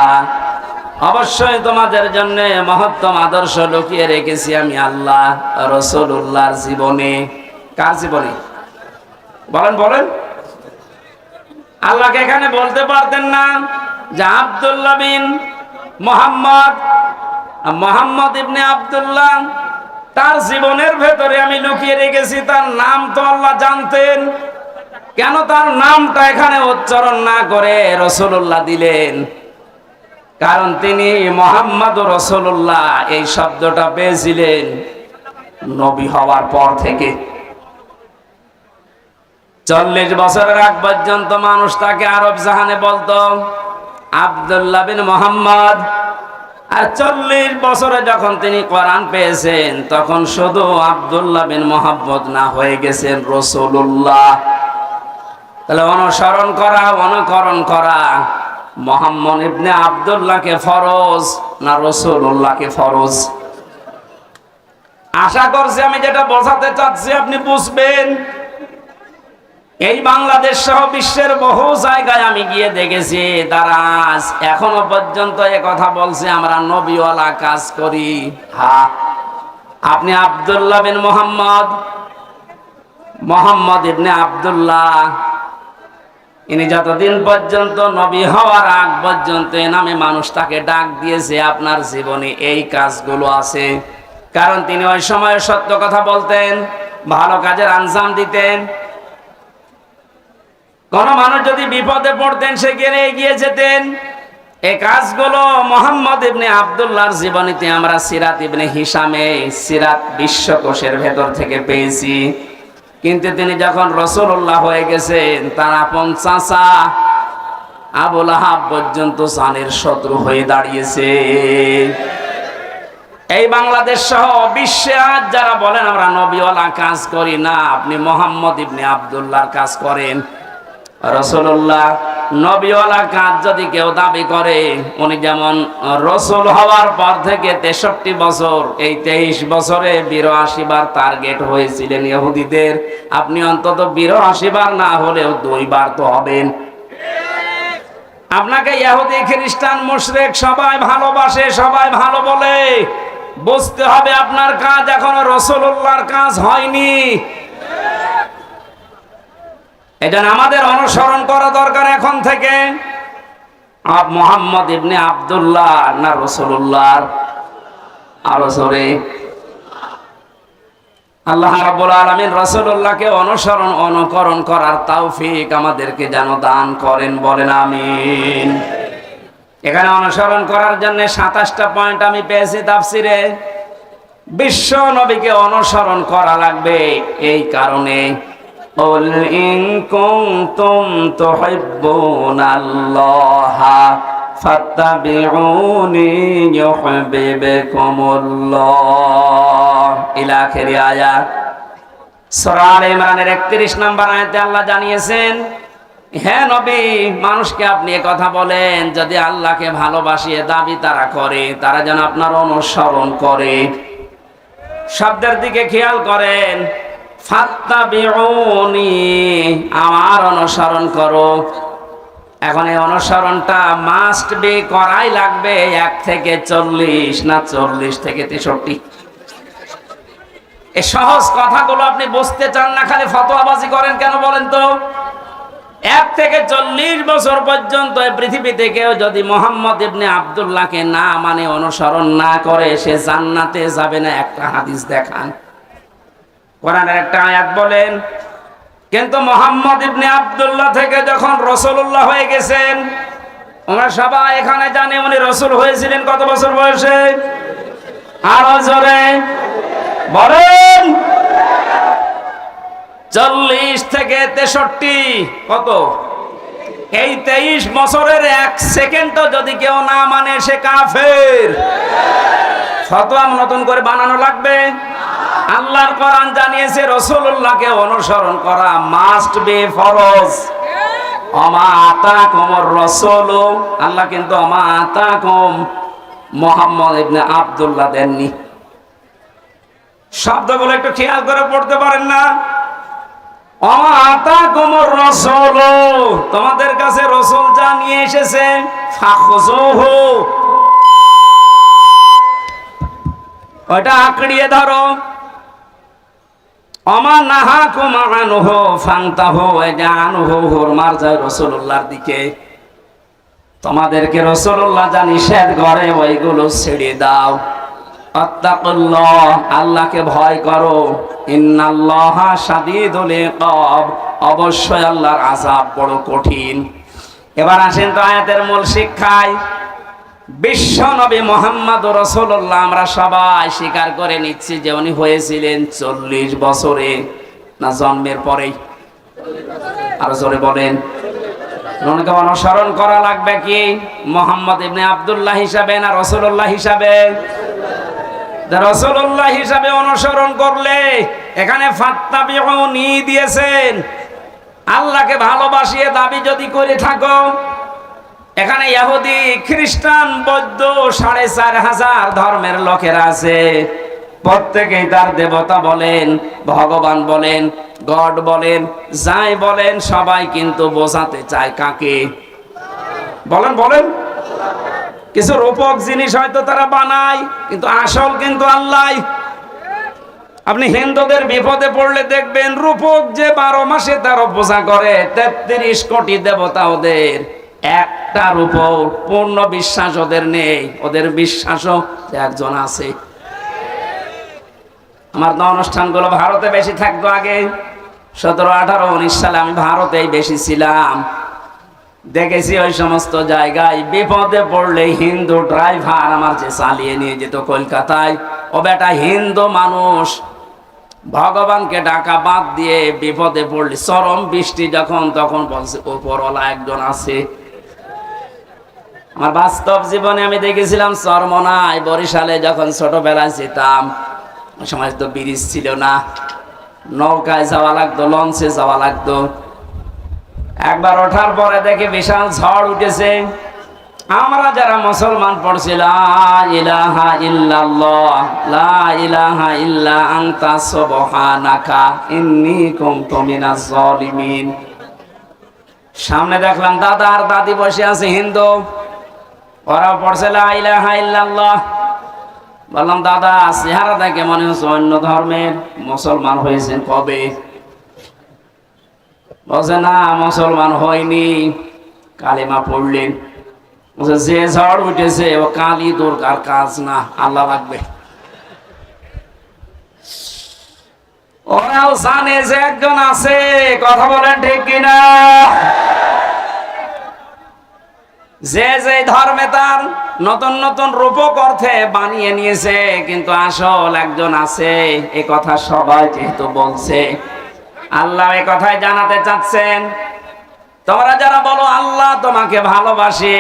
A: অবশ্যই তোমাদের জন্য মহত্তম আদর্শ লুকিয়ে রেখেছি আমি আল্লাহ রাসূলুল্লাহর জীবনে। কার জীবনে? বলেন বলেন। আল্লাহকে এখানে বলতে পারতেন না যে আব্দুল্লাহ বিন মোহাম্মদ ইবনে আব্দুল্লাহ, তার জীবনের ভেতরে আমি লুকিয়ে রেখেছি। তার নাম তো আল্লাহ জানতেন, কেন তার নামটা এখানে উচ্চারণ না করে রাসূলুল্লাহ দিলেন? কারণ তিনি মুহাম্মদুর রাসূলুল্লাহ এই শব্দটা পেয়েছিলেন নবী হওয়ার পর থেকে। 40 বছরের আগ পর্যন্ত মানুষ তাকে আরব জাহানে বলতো আব্দুল্লাহ বিন মোহাম্মদ, আর 40 বছরে যখন তিনি কোরআন পেয়েছেন তখন শুধু আব্দুল্লাহ বিন মুহাম্মদ না, হয়ে গেছেন রাসূলুল্লাহ। তাহলে অনুসরণ করা, অনুকরণ করা মুহাম্মদ ইবনে আব্দুল্লাহকে ফরজ না রাসূলুল্লাহকে ফরজ? আশা করছি আমি যেটা বোঝাতে চাচ্ছি আপনি বুঝবেন। এই বাংলাদেশ সহ বিশ্বের বহু জায়গায় আমি গিয়ে দেখেছি তারা আজ এখনো পর্যন্ত এ কথা বলছে আমরা নবীওয়ালা কাজ করি। হ্যাঁ, আপনি আব্দুল্লাহ বিন মুহাম্মদ ইবনে আব্দুল্লাহ, ইনি যতদিন পর্যন্ত নবী হওয়ার আগ পর্যন্ত এ নামে মানুষ তাকে ডাক দিয়েছে, আপনার জীবনে এই কাজগুলো আছে। কারণ তিনি ওই সময় সত্য কথা বলতেন, ভালো কাজের আঞ্জাম দিতেন। কোন মানুষ যদি বিপদে পড়তেন সেখানে এগিয়ে যেতেন। এই কাজগুলো মুহাম্মদ ইবনে আব্দুল্লাহর জীবনীতে আমরা সিরাত ইবনে হিশামে সিরাত বিশ্বকোষের ভেতর থেকে পেয়েছি। কিন্তু তিনি যখন রাসূলুল্লাহ হয়ে গেছেন তার আপন চাচা আবু লাহাব পর্যন্ত জানের শত্রু হয়ে দাঁড়িয়েছে। এই বাংলাদেশ সহ বিশ্বে আজ যারা বলেন আমরা নবীওয়ালা কাজ করি না, আপনি মুহাম্মদ ইবনে আব্দুল্লাহর কাজ করেন। রাসূলুল্লাহ নবীওয়ালা কাজ যদি কেউ দাবি করে, উনি যেমন রাসূল হওয়ার পর থেকে 63 বছর, এই 23 বছরে 82 বার টার্গেট হয়েছিলেন ইহুদিদের, আপনি অন্তত 82 বার না হলেও 2 বার তো হবেন। আপনাকে ইহুদি খ্রিস্টান মুশরিক সবাই ভালোবাসে, সবাই ভালো বলে, বুঝতে হবে আপনার কাজ এখনো রাসূলুল্লাহর কাজ হয়নি। এজন্য আমাদের অনুসরণ করা দরকার এখন থেকে মুহাম্মদ ইবনে আব্দুল্লাহ না রাসূলুল্লাহর? আরো জোরে। আল্লাহ রাব্বুল আলামিন রাসূলুল্লাহকে অনুসরণ অনুকরণ করার তৌফিক আমাদেরকে যেন দান করেন, বলেন আমিন। এখানে অনুসরণ করার জন্য 27টা পয়েন্ট আমি পেয়েছি তাফসিরে। বিশ্ব নবীকে অনুসরণ করা লাগবে এই কারণে, قل إن كنتم تحبون الله فاتبعوني يحببكم الله إلى آخر آيات। সূরা আলে ইমরানের 31 নম্বর আয়াতে আল্লাহ জানিয়েছেন, হে নবী, মানুষকে আপনি এই কথা বলেন যদি আল্লাহকে ভালোবাসিয়ে দাবি তারা করে, তারা যেন আপনার অনুসরণ করে। শব্দের দিকে খেয়াল করেন, ফাত্তাবিউনি, আমার অনুসরণ করো। এখন এই অনুসরণটা মাস্ট বি, করাই লাগবে 1 থেকে 40 না 40 থেকে 63। এই সহজ কথাগুলো আপনি বুঝতে চান না, খালি ফতোয়াবাজি করেন কেন বলেন তো? 1 থেকে 40 বছর পর্যন্ত এই পৃথিবীতে কেউ যদি মুহাম্মদ ইবনে আব্দুল্লাহকে না মানে, অনুসরণ না করে, সে জান্নাতে যাবে না। একটা হাদিস দেখান, কোরআনের একটা আয়াত বলেন। কিন্তু মুহাম্মদ ইবনে আব্দুল্লাহ থেকে যখন রাসূলুল্লাহ হয়ে গেছেন, আমরা সবাই এখানে জানি উনি রাসূল হয়েছিলেন কত বছর বয়সে? আরো জোরে বলেন। 40 থেকে 63, কত? এই 23 বছরের 1 সেকেন্ডও যদি কেউ না মানে সে কাফের। ফতোয়া নতুন করে বানানো লাগবে? আল্লাহর কোরআন জানিয়েছে রাসূলুল্লাহকে অনুসরণ করা মাস্ট বি, ফরজ। ওমা আতাকুমুর রাসূল, আল্লাহ কিন্তু ওমা আতাকুম মুহাম্মদ ইবনে আব্দুল্লাহ দেননি। শব্দগুলো একটু খেয়াল করে পড়তে পারেন না? ওমা আতাকুমুর রাসূল, তোমাদের কাছে রাসূল যা নিয়ে এসেছে, ফাখুযুহু, ওটা আঁকড়িয়ে ধরো। ওমা নাহাকুম আনহু ফান্তাহু, এটা আনহু হুরমার যায় রাসূলুল্লাহর দিকে। তোমাদেরকে রাসূলুল্লাহ যা নিষেধ করে ওইগুলো ছেড়ে দাও। আত্তাকুল্লাহ, আল্লাহকে ভয় করো। ইন্নাল্লাহা শাদীদুল ইকাব, অবশ্যই আল্লাহর আযাব বড় কঠিন। এবার আসেন তো আয়াতের মূল শিক্ষায়। বিশ্ব নবী মুহাম্মদ রাসূলুল্লাহ আমরা সবাই স্বীকার করে নিচ্ছি যে উনি হয়েছিলেন 40 বছরে, না জন্মের পরেই? আরো জোরে বলেন। ওনাকে অনুসরণ করা লাগবে কি মোহাম্মদ ইবনে আব্দুল্লাহ হিসাবে না রাসূলুল্লাহ হিসাবে? রাসূলুল্লাহ হিসাবে অনুসরণ করলে এখানে ফাত্তাবিউনি দিয়েছেন। আল্লাহকে ভালোবাসিয়ে দাবি যদি করে থাকো, এখানে ইহুদি খ্রিস্টান বৌদ্ধ ৪৫০০ ধর্মের লোকেরা আছে, প্রত্যেকেই তার দেবতা বলেন, ভগবান বলেন, গড বলেন, যাই বলেন, সবাই কিন্তু বোঝাতে চায় কাকে? বলেন বলেন। কিছু রূপক জিনিস হয়তো তারা বানায়, কিন্তু আসল কিন্তু আল্লাহ। আপনি হিন্দুদের বিপদে পড়লে দেখবেন রূপক যে ১২ মাসে ১৩ পূজা করে, ৩৩ কোটি দেবতা ওদের, একটা রূপক পূর্ণ বিশ্বাস ওদের নেই। ওদের বিশ্বাসও একজন আছে। আমার তো অনুষ্ঠানগুলো ভারতে বেশি থাকতো আগে, ১৭, ১৮, ১৯ সালে আমি ভারতেই বেশি ছিলাম। দেখেছি ওই সমস্ত জায়গায় বিপদে পড়লে হিন্দু ড্রাইভার আমার যে চালিয়ে নিয়ে যেত কলকাতায়, ও বেটা হিন্দু মানুষ, ভগবানকে ডাকা বাদ দিয়ে বিপদে পড়লে, চরম বৃষ্টি যখন, তখন বলছে ওপরওয়ালা একজন আছে। আমার বাস্তব জীবনে আমি দেখেছিলাম চরমনায়, বরিশালে যখন ছোটবেলায় যেতাম, ওই সময় তো ব্রিজ ছিল না, নৌকায় যাওয়া লাগতো, লঞ্চে যাওয়া লাগতো। একবার ওঠার পরে দেখে বিশাল ঝড় উঠেছে। আমরা যারা মুসলমান পড়ছি লা ইলাহা ইল্লাল্লাহ, লা ইলাহা ইল্লা আনতা সুবহানাকা ইন্নী কুনতু মিনাজ জালিমিন। সামনে দেখলাম দাদা আর দাদি বসে আছে হিন্দু, ওরা পড়ছে লা ইলাহা ইল্লাল্লাহ। বললাম দাদা চেহারা দেখে মনে হচ্ছে অন্য ধর্মের, মুসলমান হয়েছেন কবে? বলছে না মুসলমান হয়নি, কালিমা পড়লেন। বলছে যে ঝড় উঠেছে ও কালী দুর্গার কাজ না, আল্লাহ লাগবে। ওরাও জানে যে একজন আছে, কথা বলেন ঠিক কিনা? যে যে ধর্মে তার নতুন নতুন রূপক অর্থে বানিয়ে নিয়েছে, কিন্তু আসল একজন আছে, এ কথা সবাই যেহেতু বলছে, আল্লাহ এ কথাই জানাতে চাচ্ছেন। তোমরা যারা বলো আল্লাহ তোমাকে ভালোবাসে,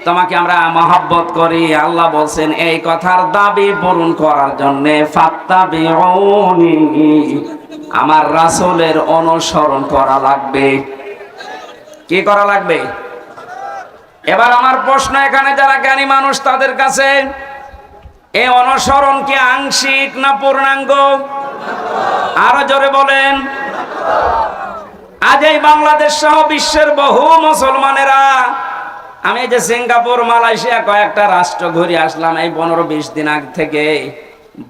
A: তোমাকে আমরা মহব্বত করি, আল্লাহ বলছেন এই কথার দাবি পূরণ করার জন্য ফাত্তাবিউনি, আমার রাসূলের অনুসরণ করা লাগবে। কি করা লাগবে? এবার আমার প্রশ্ন, এখানে যারা জ্ঞানী মানুষ তাদের কাছে, এই অনুসরণ কি আংশিক না পূর্ণাঙ্গ? আরো জোরে বলেন। আজ এই বাংলাদেশ সহ বিশ্বের বহু মুসলমানেরা, আমি যে সিঙ্গাপুর, মালয়েশিয়া কয়েকটা রাষ্ট্র ঘুরে আসলাম এই 15-20 দিন আগে থেকে,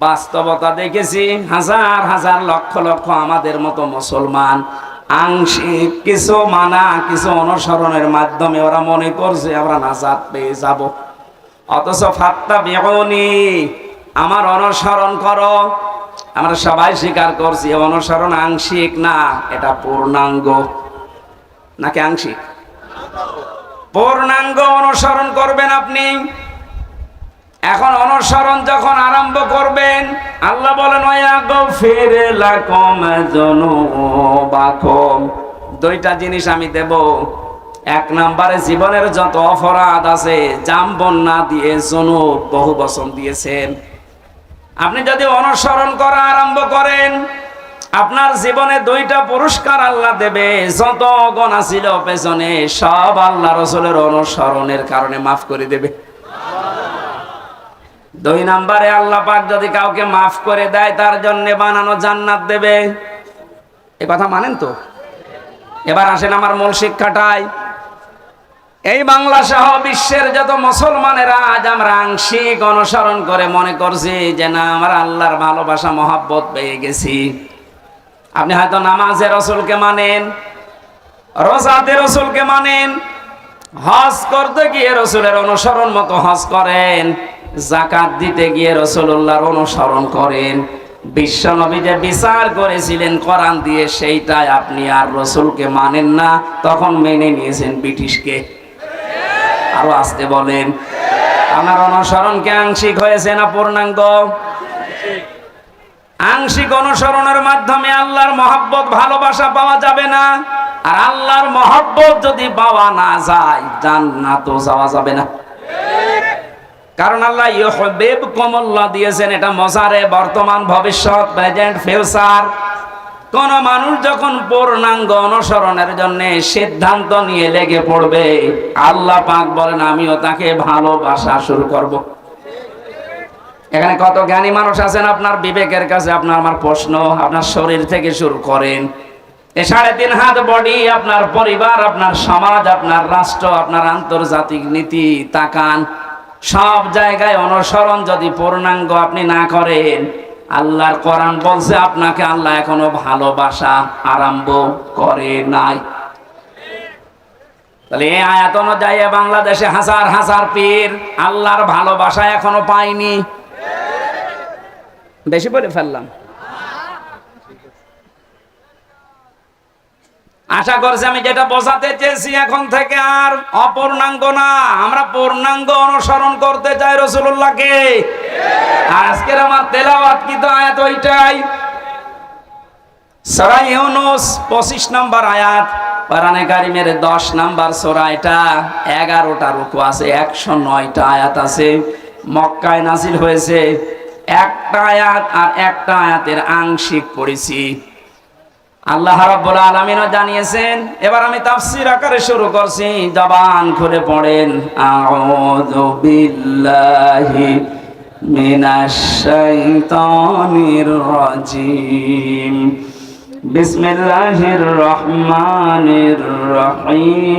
A: বাস্তবতা দেখেছি হাজার হাজার লক্ষ লক্ষ আমাদের মতো মুসলমান আংশিক কিছু মানা, কিছু অনুসরণের মাধ্যমে ওরা মনে করছে আমরা নাজাত পেয়ে যাব। অথচ ফাত্তাবিউনি, আমার অনুসরণ করো। আমরা সবাই স্বীকার করছি অনুসরণ আংশিক না, এটা পূর্ণাঙ্গ। নাকি আংশিক? পূর্ণাঙ্গ অনুসরণ করবেন আপনি। এখন অনুসরণ যখন আরম্ভ করবেন, আল্লাহ বলেন ওয়াগফির লাকুম যুনুবাকুম, দুইটা জিনিস আমি দেব। এক নম্বরে জীবনের যত অপরাধ আছে, জামবন না দিয়ে যুনুব বহু বচন দিয়েছেন। আপনি যদি অনুসরণ করা আরম্ভ করেন, আপনার জীবনে দুইটা পুরস্কার আল্লাহ দেবে। যত গুনাহ ছিল পেছনে, সব আল্লাহ রাসূলের অনুসরণের কারণে মাফ করে দেবে। দুই নম্বরে আল্লাহ পাক যদি কাউকে মাফ করে দেয়, তার জন্য বানানো জান্নাত দেবে। এই কথা মানেন তো? এবার আসেন আমার মূল শিক্ষাটাই। এই বাংলা সহ বিশ্বের যত মুসলমানেরা আজ আমরা আংশিক অনুসরণ করে মনে করছি যে না আমরা আল্লাহর ভালোবাসা মহব্বত পেয়ে গেছি। আপনি হয়তো নামাজে রাসূলকে মানেন, রোজাতে রাসূলকে মানেন, হজ করতে গিয়ে রাসূলের অনুসরণ মতো হজ করেন, যাকাত দিতে গিয়ে রাসূলুল্লাহর অনুসরণ করেন। বিশ্ব নবী যে বিচার করেছিলেন কোরআন দিয়ে, সেইটাই আপনি আর রাসূলকে মানেন না, তখন মেনে নিয়েছেন ব্রিটিশকে। আরো আসতে বলেন। আমার অনুসরণ কি আংশিক হয়েছে না পূর্ণাঙ্গ? আংশিক অনুসরণের মাধ্যমে আল্লাহর মহব্বত ভালোবাসা পাওয়া যাবে না। আর আল্লাহর মহব্বত যদি পাওয়া না যায় জান্নাতও যাওয়া যাবে না। কারণ আল্লাহ ইউহিব্বুকুমুল্লাহ দিয়েছেন, এটা মজারে বর্তমান ভবিষ্যৎ প্রেজেন্ট ফিউচার। কোন মানুষ যখন পূর্ণাঙ্গ অনুসরণের জন্য সিদ্ধান্ত নিয়ে লেগে পড়বে, আল্লাহ পাক বলেন আমিও তাকে ভালোবাসা শুরু করব। এখানে কত জ্ঞানী মানুষ আছেন, আপনার বিবেকের কাছে আপনার আমার প্রশ্ন, আপনার শরীর থেকে শুরু করেন, এ 3.5 হাত বডি, আপনার পরিবার, আপনার সমাজ, আপনার রাষ্ট্র, আপনার আন্তর্জাতিক নীতি তাকান, সব জায়গায় অনুসরণ যদি পূর্ণাঙ্গ আপনি না করেন, আল্লাহর কোরআন বলছে আপনাকে আল্লাহ এখনো ভালোবাসা আরম্ভ করে নাই। তাহলে এই আয়াত অনুযায়ী বাংলাদেশে হাজার হাজার পীর আল্লাহর ভালোবাসা এখনো পায়নি। বেশি বলে ফেললাম? আশা করছি আমি যেটা বোঝাতে চেয়েছি, এখন থেকে আর অপূর্ণাঙ্গ না, আমরা পূর্ণাঙ্গ অনুসরণ করতে চাই রাসূলুল্লাহকে। আজকের আমার তেলাওয়াত কি তো আয়াত ওইটাই, সূরা ইউনূস 25 নম্বর আয়াত, কোরআনে কারীমের 10 নম্বর সূরা, এটা 11টা রুকু আছে, 109টা আয়াত আছে। মক্কায় নাযিল হয়েছে, একটা আয়াত আর একটা আয়াতের আংশিক পড়েছি। আল্লাহ রাব্বুল আলামিনও জানিয়েছেন। এবার আমি তাফসীর আকারে শুরু করছি, জবান খুলে পড়েন। আউযু বিল্লাহি মিনাশ শাইতানির রাজিম, বিসমিল্লাহির রহমানির রহিম।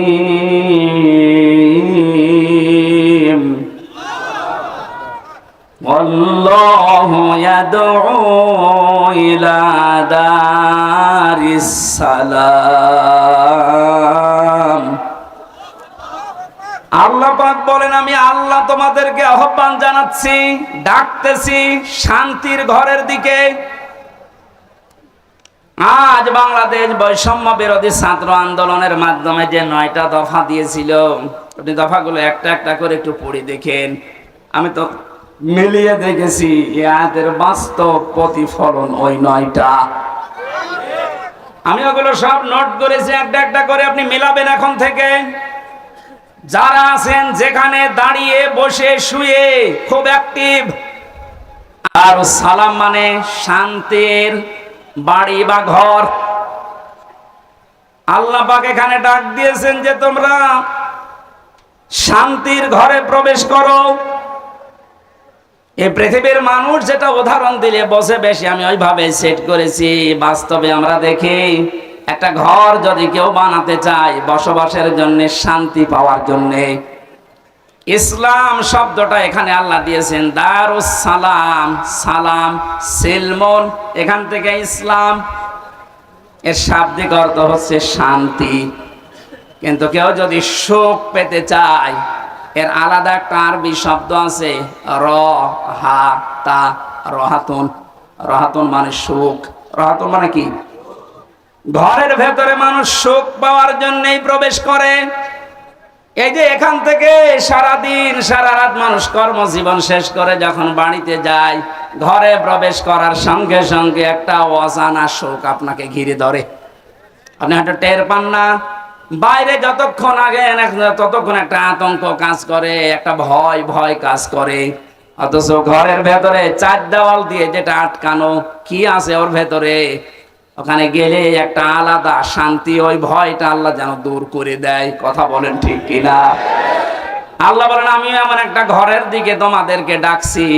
A: ওয়াল্লাহু ইয়াদউ ইলা দারিস সালাম। আল্লাহ পাক বলেন আমি আল্লাহ তোমাদেরকে আহ্বান জানাচ্ছি, ডাকতেছি শান্তির ঘরের দিকে। আজ বাংলাদেশ বৈষম্য বিরোধী ছাত্র আন্দোলনের মাধ্যমে যে 9টা দফা দিয়েছিল, আপনি দফাগুলো একটা একটা করে একটু পড়ে দেখেন। আমি তো মিলিয়ে দেখেছি এদের বাস্তব প্রতিফলন ওই 9টা। আমি ওগুলো সব নোট করেছি, একটা একটা করে আপনি মিলাবেন এখন থেকে। যারা আছেন যেখানে দাঁড়িয়ে বসে শুয়ে খুব অ্যাক্টিভ। আর সালাম মানে শান্তির বাড়ি বা ঘর। আল্লাহ পাক এখানে ডাক দিয়েছেন যে তোমরা শান্তির ঘরে প্রবেশ করো। এই পৃথিবীর মানুষ যেটা উদাহরণ দিলে বসে বেশি, আমি ওইভাবে সেট করেছি। বাস্তবে আমরা দেখি একটা ঘর যদি কেউ বানাতে চায় বসবাসের জন্য, শান্তি পাওয়ার জন্য, ইসলাম শব্দটা এখানে আল্লাহ দিয়েছেন দারুস সালাম। সালাম সিলমন, এখান থেকে ইসলাম, এর শাব্দিক অর্থ হচ্ছে শান্তি। কিন্তু কেউ যদি সুখ পেতে চায়, এর আলাদা একটা আরবি শব্দ আছে রহাতা, রহাতুন। রহাতুন মানে সুখ। রহাতুন মানে কি? ঘরের ভেতরে মানুষ সুখ পাওয়ার জন্যই প্রবেশ করে। এই যে এখান থেকে সারাদিন সারা রাত মানুষ কর্মজীবন শেষ করে যখন বাড়িতে যায়, ঘরে প্রবেশ করার সঙ্গে সঙ্গে একটা অজানা সুখ আপনাকে ঘিরে ধরে, আপনি হয়তো টের পান না। বাইরে যতক্ষণ আগে ততক্ষণ একটা আতঙ্ক কাজ করে, একটা ভয় ভয় কাজ করে। অথচ ঘরের ভেতরে 4 দেওয়াল দিয়ে যেটা আটকানো, কি আছে ওর ভেতরে, ওখানে গেলে একটা আলাদা শান্তি, ওই ভয়টা আল্লাহ যেন দূর করে দেয়। কথা বলেন ঠিক কিনা? আল্লাহ বলেন আমি এমন একটা ঘরের দিকে তোমাদেরকে ডাকছি,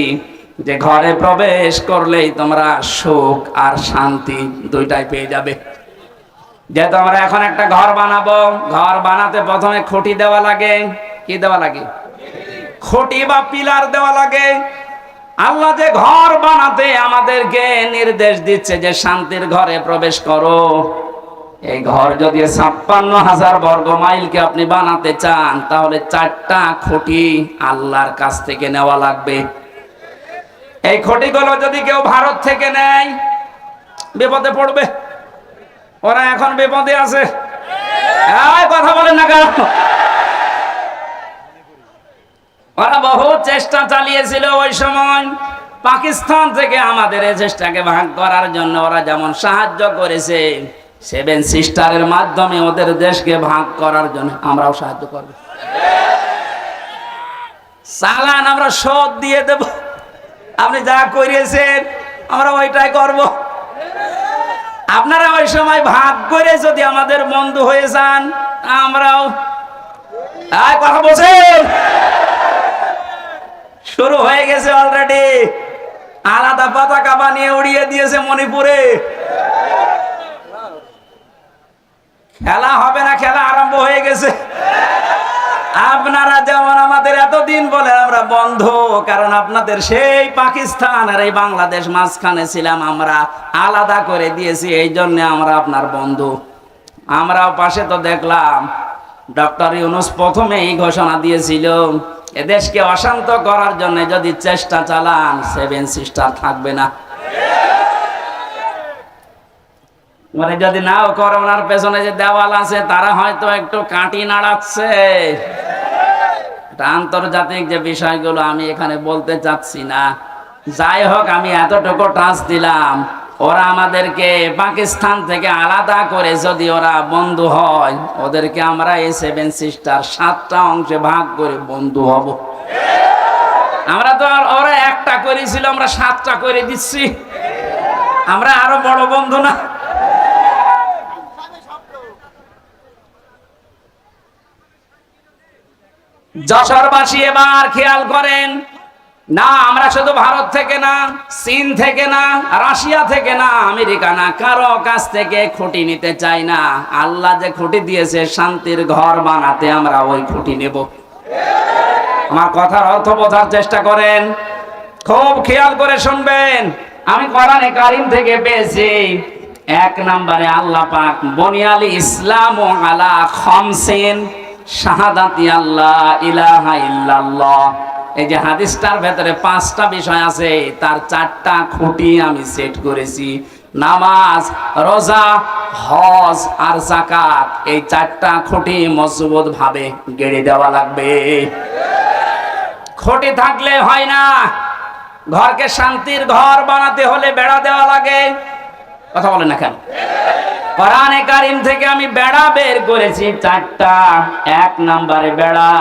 A: যে ঘরে প্রবেশ করলেই তোমরা সুখ আর শান্তি দুইটাই পেয়ে যাবে। যেহেতু আমরা এখন একটা ঘর বানাবো, ঘর বানাতে প্রথমে খুঁটি দেওয়া লাগে। কি দেওয়া লাগে? খুঁটি বা পিলার দেওয়া লাগে। আল্লাহ যে ঘর বানাতে আমাদেরকে নির্দেশ দিচ্ছে যে শান্তির ঘরে প্রবেশ করো, এই ঘর যদি 56,000 বর্গ মাইলকে আপনি বানাতে চান, তাহলে 4টা খুঁটি আল্লাহর কাছ থেকে নেওয়া লাগবে। এই খুঁটিগুলো যদি কেউ ভারত থেকে নেয়, বিপদে পড়বে। ওরা এখন বিপদে আছে। কথা বলেন না কেন? ওরা বহু চেষ্টা চালিয়েছিল ওই সময়। পাকিস্তান থেকে আমাদের এই চেষ্টাকে ভাগ করার জন্য ওরা যেমন সাহায্য করেছে, সেভেন সিস্টারের মাধ্যমে ওদের দেশকে ভাগ করার জন্য আমরাও সাহায্য করব। চালান আমরা শোধ দিয়ে দেব, আপনি যা করিয়েছেন আমরা ওইটাই করব। আপনারা ওই সময় ভাগ করে যদি আমাদের বন্ধু হয়ে যান, আমরাও কথা বলছেন শুরু হয়ে গেছে অলরেডি। আলাদা পতাকা বানিয়ে উড়িয়ে দিয়েছে মণিপুরে। খেলা হবে না, খেলা আরম্ভ হয়ে গেছে। আপনারা যেমন আমাদের এতদিন বলে আমরা বন্ধু, কারণ আপনাদের সেই পাকিস্তান আর এই বাংলাদেশ মাঝখানে ছিলাম, আমরা আলাদা করে দিয়েছি, এই জন্য আমরা আপনার বন্ধু। আমরাও পাশে তো দেখলাম ডক্টর ইউনূস প্রথমে এই ঘোষণা দিয়েছিল, এদেশকে অশান্ত করার জন্য যদি চেষ্টা চালান সেভেন সিস্টার থাকবে না। মানে যদি নাও করে, ওনার পেছনে যে দেওয়াল আছে তারা হয়তো একটু কাঁটি নাড়াচ্ছে। আন্তর্জাতিক যে বিষয়গুলো আমি এখানে বলতে চাচ্ছি না। যাই হোক, আমি এতটুকু টাচ দিলাম, ওরা আমাদেরকে পাকিস্তান থেকে আলাদা করে যদি ওরা বন্ধু হয়, ওদেরকে আমরা এই সেভেন সিস্টার 7টা অংশে ভাগ করে বন্ধু হব। আমরা তো আর ওরা একটা করেছিল, আমরা 7টা করে দিচ্ছি, আমরা আরো বড় বন্ধু না? যশোরবাসী এবার খেয়াল করেন, না আমরা শুধু ভারত থেকে না, চীন থেকে না, রাশিয়া থেকে না, আমেরিকা না, কারো কাছ থেকে খুঁটি নিতে চাই না। আল্লাহ যে খুঁটি দিয়েছে শান্তির ঘর বানাতে, আমরা ওই খুঁটি নেব। আমার কথার অর্থ বোঝার চেষ্টা করেন, খুব খেয়াল করে শুনবেন। আমি কোরআনে কারীম থেকে পেয়েছি, 1 নম্বরে আল্লাহ পাক বুনিয়াল ইসলাম আলা খামসিন শাহাদাতি আল্লাহ ইলাহা ইল্লাল্লাহ। এই যে হাদিসটার ভেতরে 5টা বিষয় আছে, তার 4টা খুঁটি আমি সেট করেছি। নামাজ, রোজা, হজ আর যাকাত, এই 4টা খুঁটি মজবুত ভাবে গেড়ে দেওয়া লাগবে। খুঁটি থাকলে হয় না। ঘরকে শান্তির ঘর বানাতে হলে বেড়া দেওয়া লাগে। কথা বলেন না কেন? কোরআনে কারীম থেকে আমি বেড়া বের করেছি 4টা। 1 নম্বরে বেড়া,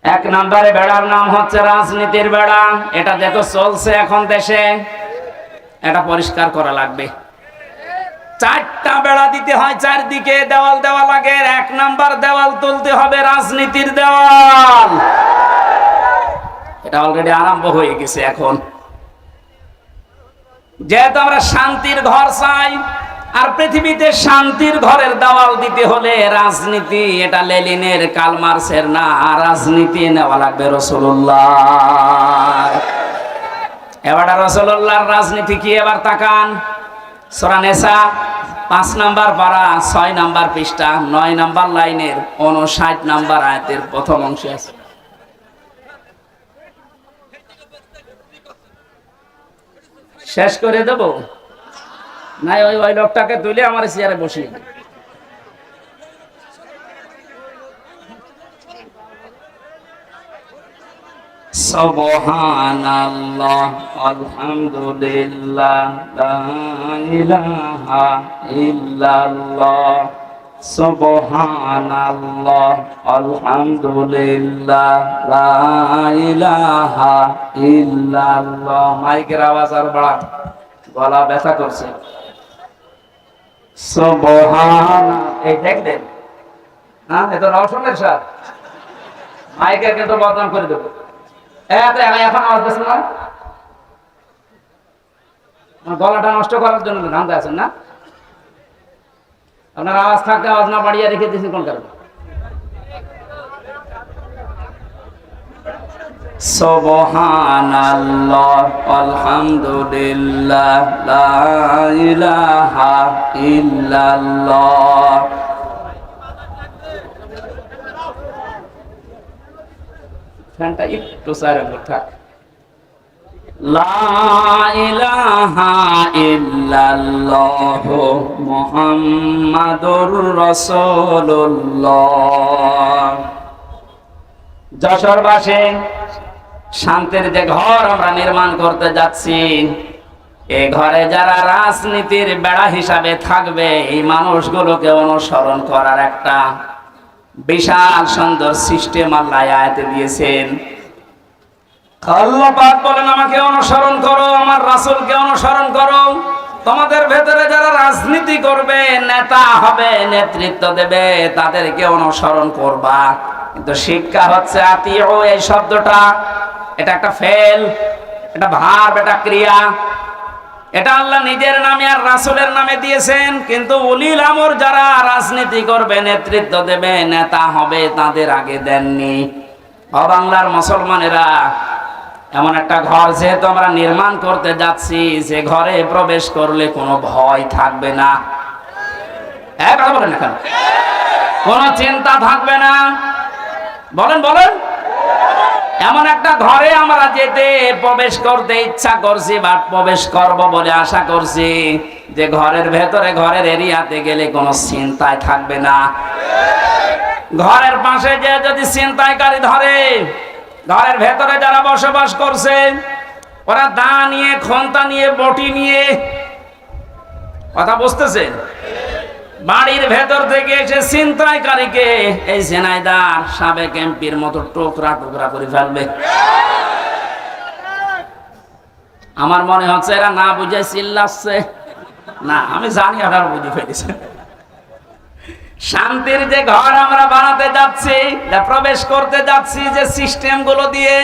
A: 1 নম্বরে বেড়ার নাম হচ্ছে রাজনীতির বেড়া। এটা যত চলছে এখন দেশে, এটা পরিষ্কার করা লাগবে। 4টা বেড়া দিতে হয়, চারদিকে দেওয়াল দেওয়া লাগে। 1 নম্বর দেওয়াল তুলতে হবে রাজনীতির দেওয়াল। এটা অলরেডি আরম্ভ হয়ে গেছে। এখন যেহেতু আমরা শান্তির ঘর চাই, আর পৃথিবীতে শান্তির ঘরের দেওয়াল দিতে হলে রাজনীতি, এটা লেনিনের কার্ল মার্কসের না, রাজনীতি নেওয়া লাগবে রাসূলুল্লাহ। এবার রাসূলুল্লাহর রাজনীতি কি? এবার তাকান, সূরা নিসা 5 নম্বর পারা 6 নম্বর পৃষ্ঠা 9 নম্বর লাইনের 59 নম্বর আয়াতের প্রথম অংশে আছে। শেষ করে দেব না? ওই লোকটাকে তুলে আমার চেয়ারে বসিয়ে দেব। সুবহানাল্লাহ আলহামদুলিল্লাহ লা ইলাহা ইল্লাল্লাহ। সুবহানাল্লাহ আলহামদুলিল্লাহ লা ইলাহা ইল্লাল্লাহ। মাইকের আওয়াজ আর বাড়া, গলা ব্যথা করছে। সুবহান, এই দেখলেন না? এটা রওশনের সাথে মাইকের কিন্তু বদনাম করে দেব। এখন আওয়াজ দিচ্ছেন না, গলাটা নষ্ট করার জন্য ধান্দা আছেন না? আপনার আওয়াজ থাকতে আওয়াজ না বাড়িয়ে রেখে দিয়েছেন কোন কারণে? সুবহানাল্লাহ আলহামদুলিল্লাহ লা ইলাহা ইল্লাল্লাহ। ফ্যানটা একটু সাইলেন্ট করে থাক। লা ইলাহা ইল্লাল্লাহ মুহাম্মাদুর রাসূলুল্লাহ। যশোরবাসী, শান্তির যে ঘর আমরা নির্মাণ করতে যাচ্ছি, এ ঘরে যারা রাজনীতির বেড়া হিসাবে থাকবে এই মানুষগুলোকে অনুসরণ করার একটা বিশাল সুন্দর সিস্টেম আল্লাহ আয়াতে দিয়েছেন। আল্লাহ পাক বলেন আমাকে অনুসরণ করো, আমার রাসূলকে অনুসরণ করো। তোমাদের ভেতরে যারা রাজনীতি করবে, নেতা হবে, নেতৃত্ব দেবে, তাদেরকে অনুসরণ করবা। কিন্তু শিক্ষা হচ্ছে আতিউ, এই শব্দটা এটা একটা ফেল, এটা ভার্ব, এটা ক্রিয়া। এটা আল্লাহ নিজের নামে আর রাসূলের নামে দিয়েছেন, কিন্তু উলিল আমর যারা রাজনীতি করবে, নেতৃত্ব দেবে, নেতা হবে, তাদের আগে দেননি। ও বাংলার মুসলমানেরা, এমন একটা ঘর যেহেতু আমরা নির্মাণ করতে যাচ্ছি, যে ঘরে প্রবেশ করলে কোনো ভয় থাকবে না। কথা বলেন এখন, কোনো চিন্তা থাকবে না। বলেন বলেন, এমন একটা ঘরে আমরা যেতে প্রবেশ করতে ইচ্ছা করছি বা প্রবেশ করব বলে আশা করছি, যে ঘরের ভেতরে, ঘরের এরিয়াতে গেলে কোনো চিন্তায় থাকবে না। ঘরের পাশে যে যদি ছিনতাইকারী ধরে, ঘরের ভেতরে যারা বসবাস করছে ওরা দা নিয়ে, খন্তা নিয়ে, বটি নিয়ে, কথা বুঝতেছেন, বাড়ির ভেতর থেকে এসে ছিনতাইকারীকে এই ঝিনাইদহ সাবেক এমপির মতো টুকরা টুকরা করে ফেলবে। আমার মনে হচ্ছে এরা না বুঝে চিল্লাচ্ছে। না, আমি জানি আপনারা বুঝে ফেলেছেন। শান্তির যে ঘর আমরা বানাতে যাচ্ছি, প্রবেশ করতে যাচ্ছি যে সিস্টেম গুলো দিয়ে,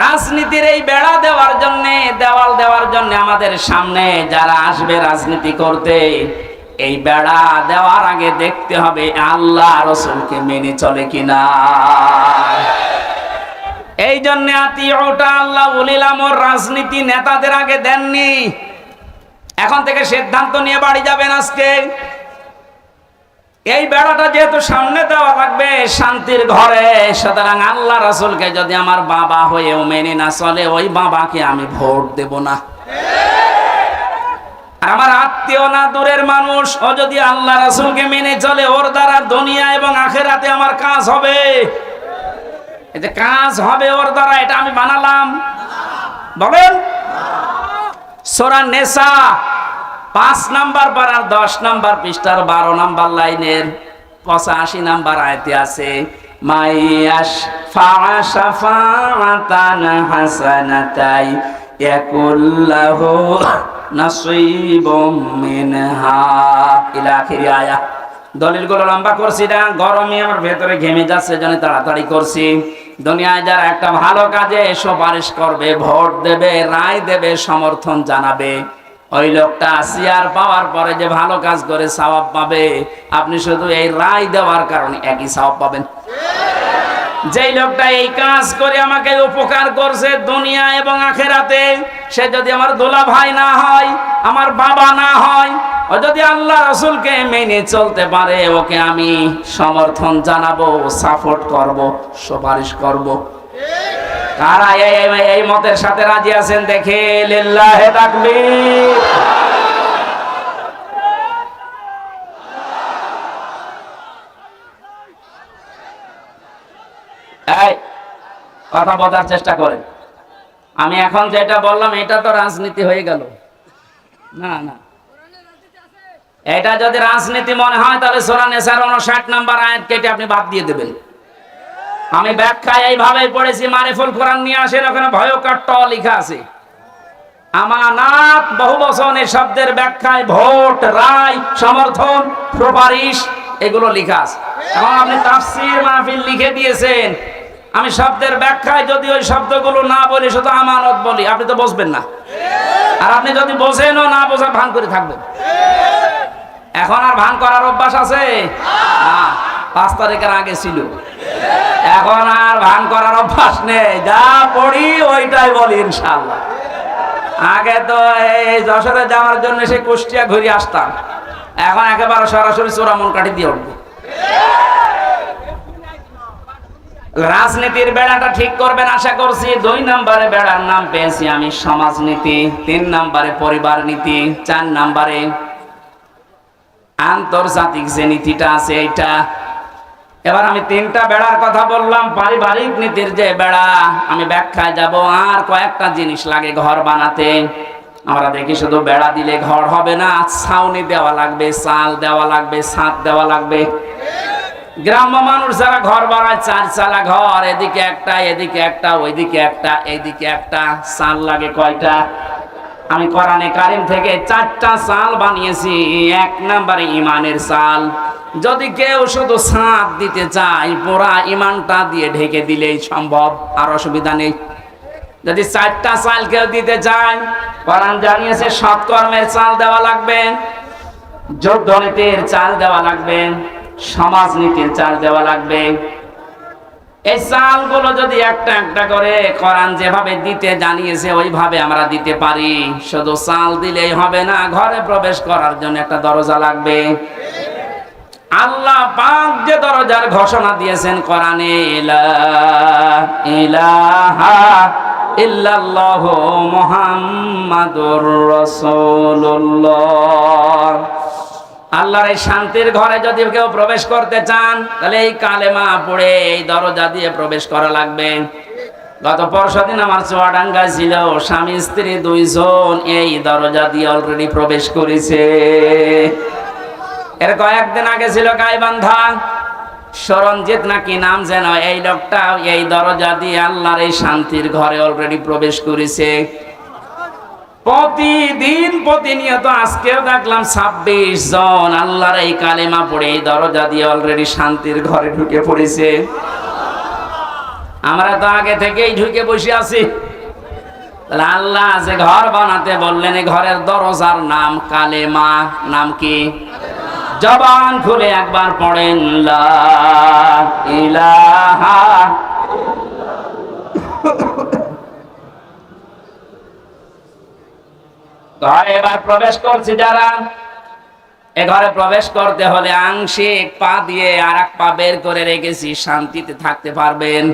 A: রাজনীতির এই বেড়া দেওয়ার জন্য, দেওয়াল দেওয়ার জন্য আমাদের সামনে যারা আসবে রাজনীতি করতে, এই বেড়া দেওয়ার আগে দেখতে হবে আল্লাহ রাসূলকে মেনে চলে কিনা। এই জন্য আতিউটা আল্লাহ উলিল আমর রাজনীতি নেতাদের আগে দেননি। এখন থেকে সিদ্ধান্ত নিয়ে বাড়ি যাবেন আজকে। এই বেড়াটা যেহেতু সামনে দেওয়া লাগবে শান্তির ঘরে, সুতরাং আল্লাহ রাসূলকে যদি আমার বাবা হয়েও মেনে না চলে, ওই বাবাকে আমি ভোট দেব না। আমার আত্মীয় না, দূরের মানুষ, ও যদি আল্লাহ রাসূলকে মেনে চলে, ওর দ্বারা দুনিয়া এবং আখিরাতে আমার কাজ হবে। এতে কাজ হবে ওর দ্বারা, এটা আমি বানালাম? বলেন। সূরা নিসা 5 নাম্বার পারার 10 নাম্বার পৃষ্ঠার 12 নাম্বার লাইনের 85 নাম্বার আয়াতে আছে, মাইয়াশ ফাআশাফাতান হাসানাতাই ইয়াকুল্লাহু নাসীবুম মিনহা ইলা আখির আয়া। দলিলগুলো লম্বা করছি না, গরমে আমার ভেতরে ঘেমে যাচ্ছে, জন্য তাড়াতাড়ি করছি। দুনিয়ায় যারা একটা ভালো কাজে সুপারিশ করবে, ভোট দেবে, রায় দেবে, সমর্থন জানাবে, ওই লোকটা চেয়ার পাওয়ার পরে যে ভালো কাজ করে সওয়াব পাবে, আপনি শুধু এই রায় দেওয়ার কারণে একই সওয়াব পাবেন। যেই লোকটা এই কাজ করে আমাকে উপকার করছে দুনিয়া এবং আখিরাতে, সে যদি আমার দোলা ভাই না হয়, আমার বাবা না হয়, ও যদি আল্লাহ রাসূলকে মেনে চলতে পারে, ওকে আমি সমর্থন জানাবো, সাপোর্ট করব, সুপারিশ করব। কারা এই মতের সাথে রাজি আছেন দেখে লিল্লাহে তাকবীর। এই কথা বোঝার চেষ্টা করেন। আমি এখন যেটা বললাম এটা তো রাজনীতি হয়ে গেল না? না, এটা যদি রাজনীতি মনে হয় তাহলে সূরা নিসার 59 নাম্বার আয়াত কেটে আপনি বাদ দিয়ে দেবেন। আমি ব্যাখ্যায় এইভাবে পড়েছি, মারিফুল কোরআন নিয়ে আসেন, ওখানে ভয়ঙ্কর ট লেখা আছে। আমানাত বহুবচনের শব্দের ব্যাখ্যায় ভোট, রায়, সমর্থন, সুপারিশ এগুলো লেখা আছে। এখন আপনি তাফসীর মাহফিল লিখে দিয়েছেন, আমি শব্দের ব্যাখ্যায় যদি ওই শব্দগুলো না বলি, শুধু আমানত বলি, আপনি তো বুঝবেন না। আর আপনি যদি বোঝেনও না, বোঝা ভান করে থাকবেন। এখন আর ভান করার অভ্যাস আছে না, 5 তারিখের আগে ছিল। এখন আর ভান করার অভ্যাস নেই, যা পড়ি ওইটাই বলি ইনশাআল্লাহ। আগে তো এই যশোরে যাওয়ার জন্য সে কুষ্টিয়া ঘুরে আসতাম, এখন একেবারে সরাসরি চোরামন কাঠি দিয়ে উঠবো। রাজনীতির বেড়াটা ঠিক করবেন আশা করছি। 2 নম্বরে বেড়ার নাম পেয়েছি আমি সমাজনীতি, 3 নম্বরে পরিবার নীতি, 4 নম্বরে আন্তর্জাতিক যে নীতিটা আছে এইটা। এবার আমি 3টা বেড়ার কথা বললাম। পারিবারিক নীতির যে বেড়া, আমি ব্যাখ্যায় যাব। আর কয়েকটা জিনিস লাগে ঘর বানাতে। আমরা দেখি শুধু বেড়া দিলে ঘর হবে না, ছাউনি দেওয়া লাগবে, চাল দেওয়া লাগবে, ছাদ দেওয়া লাগবে। গ্রাম্য মানুষ যারা ঘর বানায়, 4 চালা ঘর, এদিকে একটা, এদিকে একটা, ওইদিকে একটা, এইদিকে একটা, চাল লাগে কয়টা? আমি কোরআনে কারিম থেকে 4টা চাল বানিয়েছি। 1 নম্বরে ইমানের চাল। যদি কেউ শুধু ছাদ দিতে চায়, পুরা ইমানটা দিয়ে ঢেকে দিলেই সম্ভব, আর অসুবিধা নেই। যদি 4টা চাল কেউ দিতে চায়, কোরআন জানিয়েছে সৎকর্মের চাল দেওয়া লাগবে, যুদ্ধনীতির চাল দেওয়া লাগবে, সমাজনীতির চাল দেওয়া লাগবে। এই চালগুলো যদি একটা একটা করে কোরআন যেভাবে দিতে জানিয়েছে ওইভাবে আমরা দিতে পারি। শুধু চাল দিলেই হবে না, ঘরে প্রবেশ করার জন্য একটা দরজা লাগবে। আল্লাহ পাক যে দরজার ঘোষণা দিয়েছেন কোরআনে, লা ইলাহা ইল্লাল্লাহু মুহাম্মাদুর রাসূলুল্লাহ। আল্লাহর এই শান্তির ঘরে যদি কেউ প্রবেশ করতে চান, তাহলে এই কালেমা পড়ে এই দরজা দিয়ে প্রবেশ করা লাগবে। গত পরশুদিন আমার চুয়াডাঙ্গা ছিল, স্বামী স্ত্রী 2 জন এই দরজা দিয়ে অলরেডি প্রবেশ করেছে। এর কয়েকদিন আগে ছিল গাইবান্ধা, সরঞ্জিত নাকি নাম যেন, এই লোকটা এই দরজা দিয়ে আল্লাহর এই শান্তির ঘরে অলরেডি প্রবেশ করেছে। প্রতিদিন প্রতিনিয়ত আজকেও দেখলাম 26 জন আল্লাহর এই কালেমা পড়ে এই দরজা দিয়ে অলরেডি শান্তির ঘরে ঢুকে পড়েছে। আমরা তো আগে থেকেই ঢুকে বসে আছি। তাহলে আল্লাহ যে ঘর বানাতে বললেন, এই ঘরের দরজার নাম কালেমা। নাম কি? জবান খুলে একবার পড়েন, লা ইলাহা। ঘরে এবার প্রবেশ করছি যারা, এ ঘরে প্রবেশ করতে হলে আংশিক পা দিয়ে আর এক পা বের করে রেখেছি, শান্তিতে থাকতে পারবেন।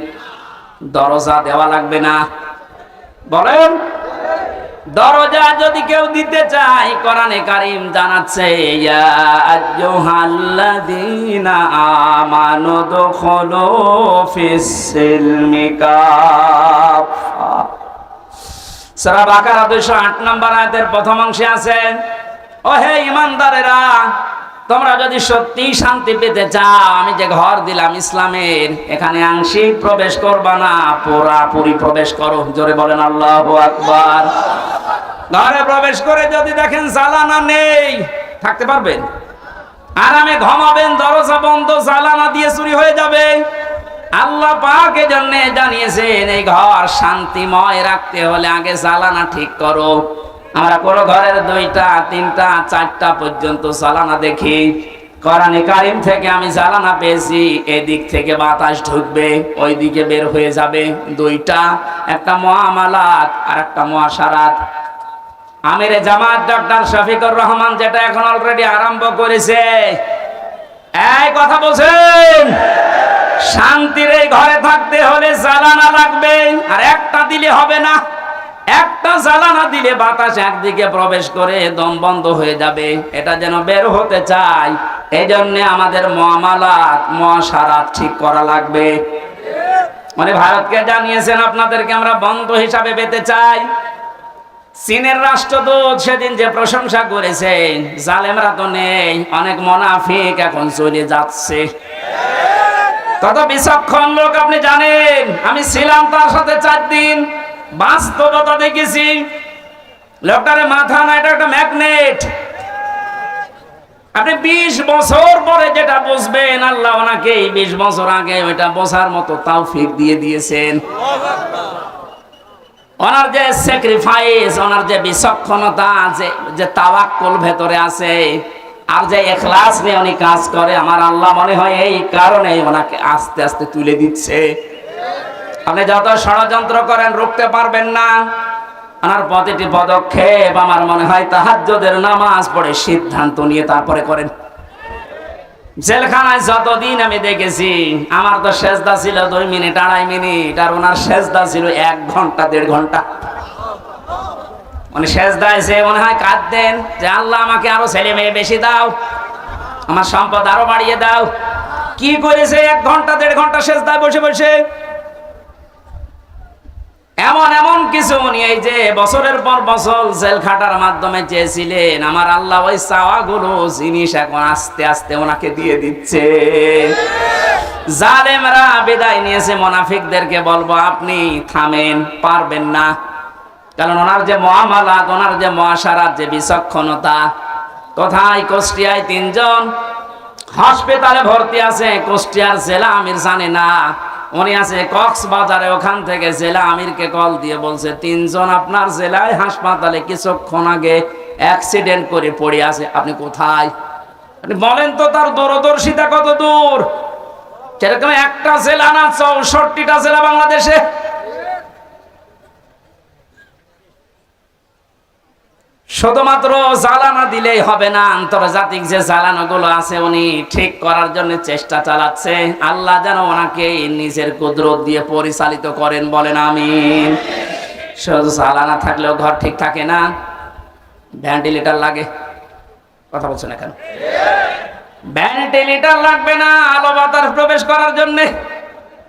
A: দরজা দেওয়া লাগবে না। বলেন, দরজা যদি কেউ দিতে চায়, কোরআনে কারীম জানাচ্ছে, ইয়া আইয়ুহাল্লাযীনা আমানু দুখুলু ফিস-সিলমি কাফা। সূরা বাকারা 208 নম্বর আয়াতের প্রথম অংশে আছে, ও হে ঈমানদারেরা, তোমরা যদি সত্যি শান্তি পেতে চাও, আমি যে ঘর দিলাম ইসলামের, এখানে আংশিক প্রবেশ করবা না, পুরাপুরি প্রবেশ করো। জোরে বলেন আল্লাহু আকবার। ঘরে প্রবেশ করে যদি দেখেন জ্বালানা নেই, থাকতে পারবেন? আরামে ঘুমাবেন, দরজা বন্ধ, জ্বালানা দিয়ে চুরি হয়ে যাবে। আল্লাহ পাক এজন্য জানিয়েছেন, এই ঘর শান্তিময় রাখতে হলে আগে জ্বালানা ঠিক করো। আমরা কোনো ঘরের 2টা 3টা 4টা পর্যন্ত জ্বালানা দেখি। কোরআনে কারীম থেকে আমি জ্বালানা পেয়েছি, এদিক থেকে বাতাস ঢুকবে, ওই দিকে বের হয়ে যাবে। 2টা, একটা মুআমালাত আর একটা মুআশারাত। আমিরে জামাত ডক্টর শফিকুর রহমান যেটা এখন অলরেডি আরম্ভ করেছে, এই কথা বলছেন, শান্তির এই ঘরে থাকতে হলে জ্বালানা লাগবে, আর একটা দিলে হবে না। একটা জ্বালানা দিলে বাতাস একদিকে প্রবেশ করে দম বন্ধ হয়ে যাবে, এটা যেন বের হতে চায়। এই জন্য আমাদের মুআমালাত মুআশারাত ঠিক করা লাগবে। মানে ভারতকে জানিয়েছেন, আপনাদেরকে আমরা বন্ধ হিসাবে পেতে চাই। চীনের রাষ্ট্রদূত সেদিন যে প্রশংসা করেছেন, জালেমরা তো নেই, অনেক মুনাফিক এখন চলে যাচ্ছে। কত বিচক্ষণ লোক আপনি জানেন। আমি ছিলাম তার সাথে 4 দিন, বাস্তবতা দেখেছি। লোকটারে মাথা না, এটা একটা ম্যাগনেট। আপনি 20 বছর পরে যেটা বুঝবেন, আল্লাহ ওনাকে 20 বছর আগে ওইটা বোঝার মতো তৌফিক দিয়ে দিয়েছেন। ওনার যে স্যাক্রিফাইস, ওনার যে বিচক্ষণতা, যে তাওয়াক্কুল ভেতরে আছে, আর যে ইখলাস নিয়ে উনি কাজ করে, আমার আল্লাহ মনে হয় এই কারণে ওনাকে আস্তে আস্তে তুলে দিচ্ছে। আপনি যত ষড়যন্ত্র করেন রুখতে পারবেন না। ওনার প্রতিটি পদক্ষেপ আমার মনে হয় তাহাজ্জুদের নামাজ পড়ে সিদ্ধান্ত নিয়ে তারপরে করেন। জেলখানায় যতদিন আমি দেখেছি, আমার তো সেজদা ছিল 2 মিনিট 2.5 মিনিট, আর ওনার সেজদা ছিল 1 ঘন্টা 1.5 ঘন্টা। মানে সেজদায় সে মনে হয় কাঁদতেন যে আল্লাহ আমাকে আরো ছেলে মেয়ে বেশি দাও, আমার সম্পদ আরো বাড়িয়ে দাও। কি করেছে 1 ঘন্টা 1.5 ঘন্টা সেজদায় বসে বসে? এমন এমন কিছু উনি এই যে বছরের পর বছর জেল খাটার মাধ্যমে চেয়েছিলেন, আমার আল্লাহ ওই চাওয়াগুলো জিনিস এখন আস্তে আস্তে ওনাকে দিয়ে দিচ্ছে। জালেমরা বিদায় নিয়েছে, মুনাফিকদেরকে বলবো আপনি থামেন, পারবেন না। কারণ ওনার যে মুআমালাত, ওনার যে মুআশারাত, যে বিচক্ষণতা। কোথায়? কুষ্টিয়ায় 3 জন হাসপাতালে ভর্তি আছে, কুষ্টিয়ার জেলা আমির জানে না। উনি আছে কক্সবাজারে, ওখান থেকে জেলা আমিরকে কল দিয়ে বলছে 3 জন আপনার জেলায় হাসপাতালে কিছুক্ষণ আগে অ্যাক্সিডেন্ট করে পড়ে আছে, আপনি কোথায়? আপনি বলেন তো তার দূরদর্শিতা কত দূর। সেরকম একটা জেলা না, 64টা জেলা বাংলাদেশে। শুধুমাত্র জ্বালানা দিলেই হবে না, আন্তর্জাতিক যে জ্বালানাগুলো আছে উনি ঠিক করার জন্য চেষ্টা চালাচ্ছে। আল্লাহ যেন ওনাকে নিজের কুদরত দিয়ে পরিচালিত করেন, বলেন আমিন। শুধু জ্বালানা থাকলেও ঘর ঠিক থাকে না, ভেন্টিলেটর লাগে। কথা বলছেন এখন? ভেন্টিলেটর লাগবে না আলো বাতাস প্রবেশ করার জন্য,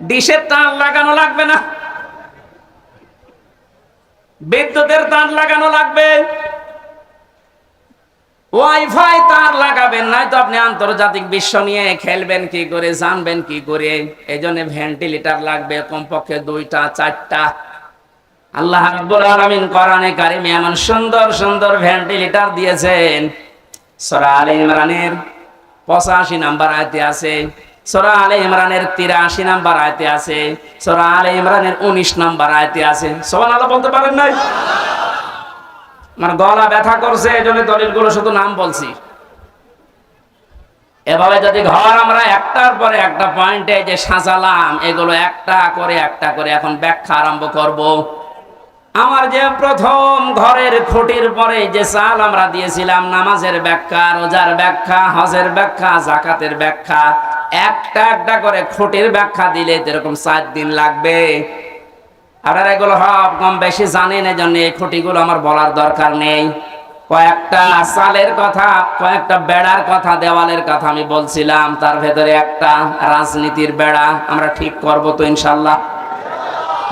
A: ডিশের তার লাগানো লাগবে না, বিদ্যুতের তার লাগানো লাগবে, ওয়াইফাই তার লাগাবেন, নাই তো আপনি আন্তর্জাতিক বিশ্ব নিয়ে খেলবেন কি করে, জানবেন কি করে। এই জন্য ভেন্টিলেটর লাগবে কমপক্ষে 2টা 4টা। আল্লাহ রাব্বুল আলামিন কোরআনে কারিমে এমন সুন্দর সুন্দর ভেন্টিলেটর দিয়েছেন। সূরা আলে ইমরানের 85 নম্বর আয়াতে আছে, সূরা আলে ইমরানের 83 নম্বর আয়াতে আছে, সূরা আলে ইমরানের 19 নম্বর আয়াতে আছে। সুবহানাল্লাহ বলতে পারেন নাই? আমার গলা ব্যথা করছে, এজন্য দলিলগুলো শুধু নাম বলছি। এভাবে যদি ঘর আমরা একটার পরে একটা পয়েন্টে যে সাজালাম, এগুলো একটা করে এখন ব্যাখ্যা আরম্ভ করব। আমার যে প্রথম ঘরের খুঁটির পরে যে চাল আমরা দিয়েছিলাম, নামাজের ব্যাখ্যা, রোজার ব্যাখ্যা, হজের ব্যাখ্যা, যাকাতের ব্যাখ্যা, একটা একটা করে খুঁটির ব্যাখ্যা দিলে এরকম 4 দিন লাগবে। আপনারা এগুলো সব কম বেশি জানেন, এজন্য এই খুঁটিগুলো আমার বলার দরকার নেই। কয়েকটা চালের কথা, কয়েকটা বেড়ার কথা, দেওয়ালের কথা আমি বলছিলাম, তার ভেতরে একটা রাজনীতির বেড়া আমরা ঠিক করব তো ইনশাল্লাহ।